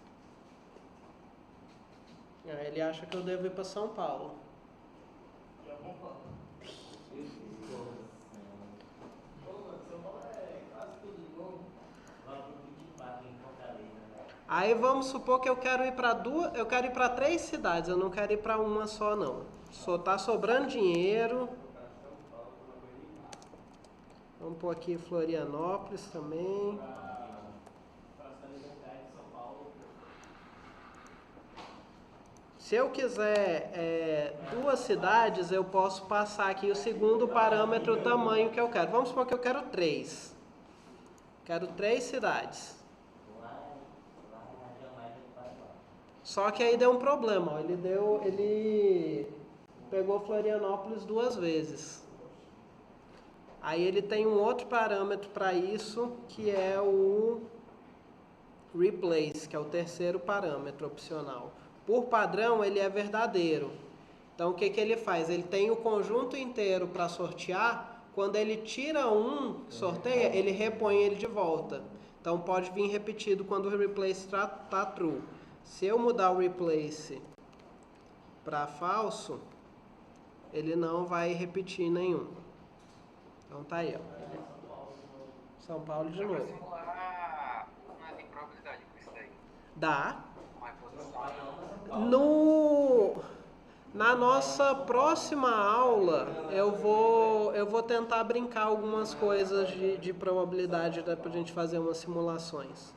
Ele acha que eu devo ir para São Paulo. Já vamos falar. São Paulo é quase tudo de novo. Vai pro 24 em Fortaleza, né? Aí vamos supor que eu quero ir para 3 cidades, eu não quero ir para uma só não. Só tá sobrando dinheiro. Vamos pôr aqui Florianópolis também. Praça da Liberdade de São Paulo. Se eu quiser 2 cidades, eu posso passar aqui o segundo parâmetro, o tamanho que eu quero. Vamos supor que eu quero 3. Quero 3 cidades. Lá jamais ele vai lá. Só que aí deu um problema, ó. Ele pegou Florianópolis 2 vezes. Aí ele tem um outro parâmetro para isso, que é o Replace, que é o terceiro parâmetro opcional. Por padrão, ele é verdadeiro. Então, o que ele faz? Ele tem o conjunto inteiro para sortear. Quando ele tira um, sorteia, ele repõe ele de volta. Então, pode vir repetido quando o Replace está true. Se eu mudar o Replace para falso, ele não vai repetir nenhum. Então, tá aí, ó. São Paulo de Dá pra novo. simular uma improbabilidade com isso daí. Dá. Uma reposição. Na nossa próxima aula, eu vou tentar brincar algumas coisas de probabilidade pra gente fazer umas simulações.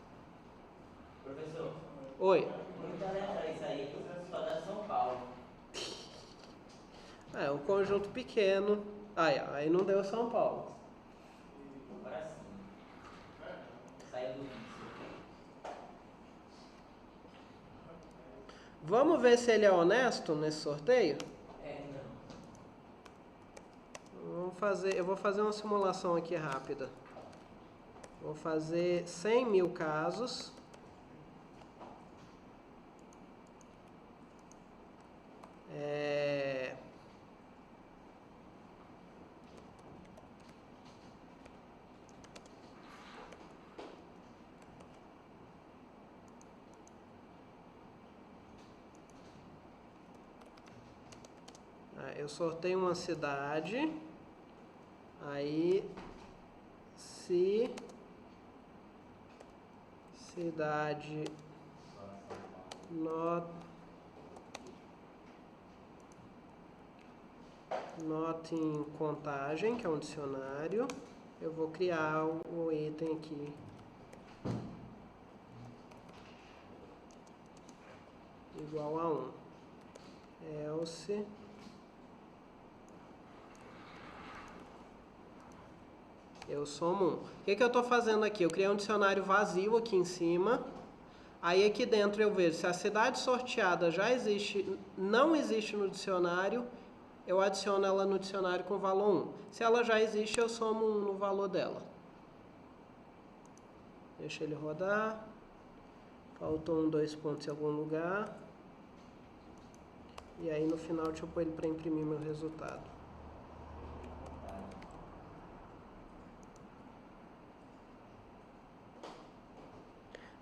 Professor, Oi. muito aleatório isso aí, só dá São Paulo. É um conjunto pequeno. Aí não deu São Paulo. Agora sim. Saiu do vício. Vamos ver se ele é honesto nesse sorteio? Não. Eu vou fazer uma simulação aqui rápida. Vou fazer 100 mil casos. Eu sorteio uma cidade. Aí, se cidade not em Contagem, que é um dicionário, eu vou criar o item aqui. Igual a 1. Else eu somo 1. O que eu estou fazendo aqui? Eu criei um dicionário vazio aqui em cima. Aí aqui dentro eu vejo se a cidade sorteada já existe, não existe no dicionário, eu adiciono ela no dicionário com valor 1. Se ela já existe, eu somo 1 no valor dela. Deixa ele rodar. Faltou 2 pontos em algum lugar. E aí no final deixa eu pôr ele para imprimir meu resultado.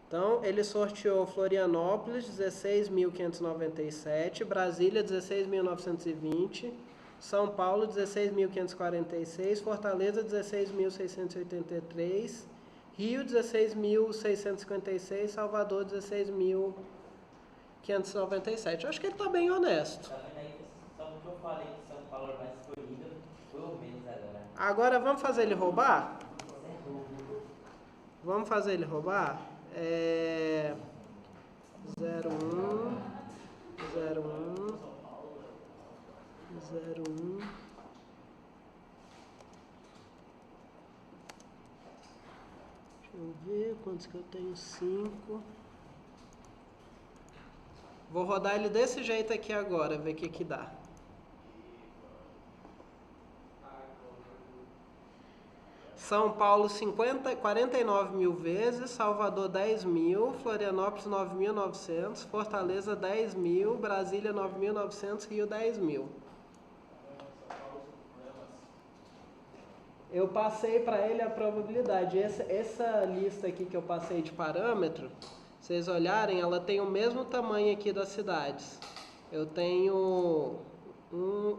Então, ele sorteou Florianópolis, 16.597, Brasília, 16.920, São Paulo, 16.546, Fortaleza, 16.683, Rio, 16.656, Salvador, 16.597. Eu acho que ele está bem honesto. Tá vendo aí? Só porque eu falei que São Paulo é mais escolhida, foi o menos agora. Agora, vamos fazer ele roubar? Certo. Vamos fazer ele roubar? 01 Deixa eu ver quantos que eu tenho. 5. Vou rodar ele desse jeito aqui agora, ver o que dá. São Paulo 49 mil vezes, Salvador 10 mil, Florianópolis 9.900, Fortaleza 10 mil, Brasília 9.900, Rio 10 mil. Eu passei para ele a probabilidade. Essa lista aqui que eu passei de parâmetro, vocês olharem, ela tem o mesmo tamanho aqui das cidades. Eu tenho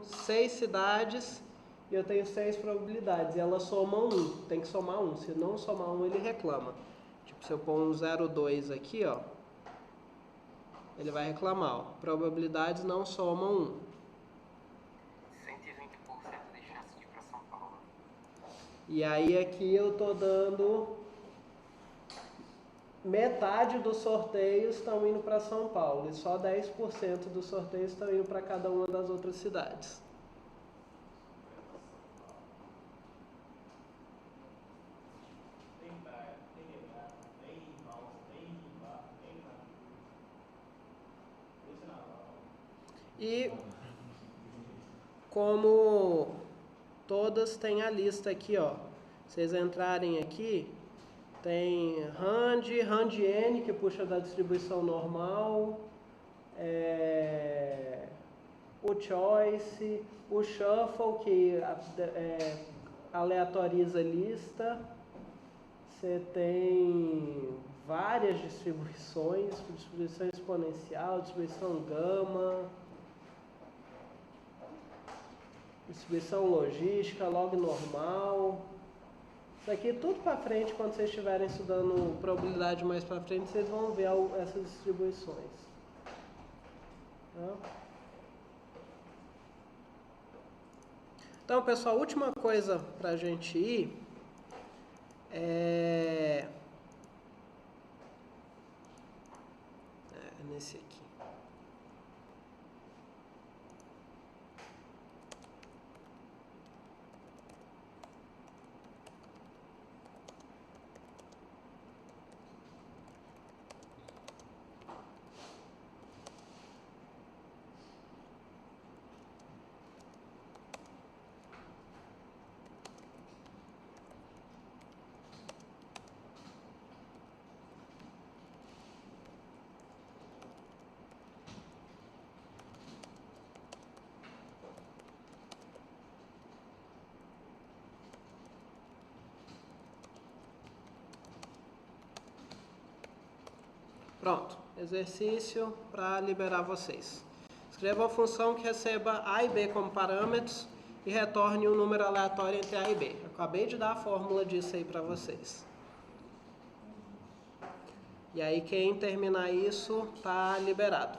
6 cidades e eu tenho 6 probabilidades. E elas somam 1, tem que somar 1. Se não somar 1, ele reclama. Tipo, se eu pôr um 0,2 aqui, ó, ele vai reclamar, ó. Probabilidades não somam 1. 120% de chance de ir para São Paulo. E aí aqui eu tô dando metade dos sorteios estão indo para São Paulo e só 10% dos sorteios estão indo para cada uma das outras cidades. E como todas têm a lista aqui, ó. Vocês entrarem aqui, tem Rand-N, que puxa da distribuição normal, o Choice, o Shuffle, que aleatoriza a lista. Você tem várias distribuição exponencial, distribuição gama, distribuição logística, log normal. Isso aqui tudo para frente, quando vocês estiverem estudando probabilidade mais para frente, vocês vão ver essas distribuições. Tá? Então, pessoal, última coisa para a gente ir é nesse aqui. Pronto, exercício para liberar vocês. Escreva uma função que receba A e B como parâmetros e retorne um número aleatório entre A e B. Eu acabei de dar a fórmula disso aí para vocês. E aí quem terminar isso está liberado.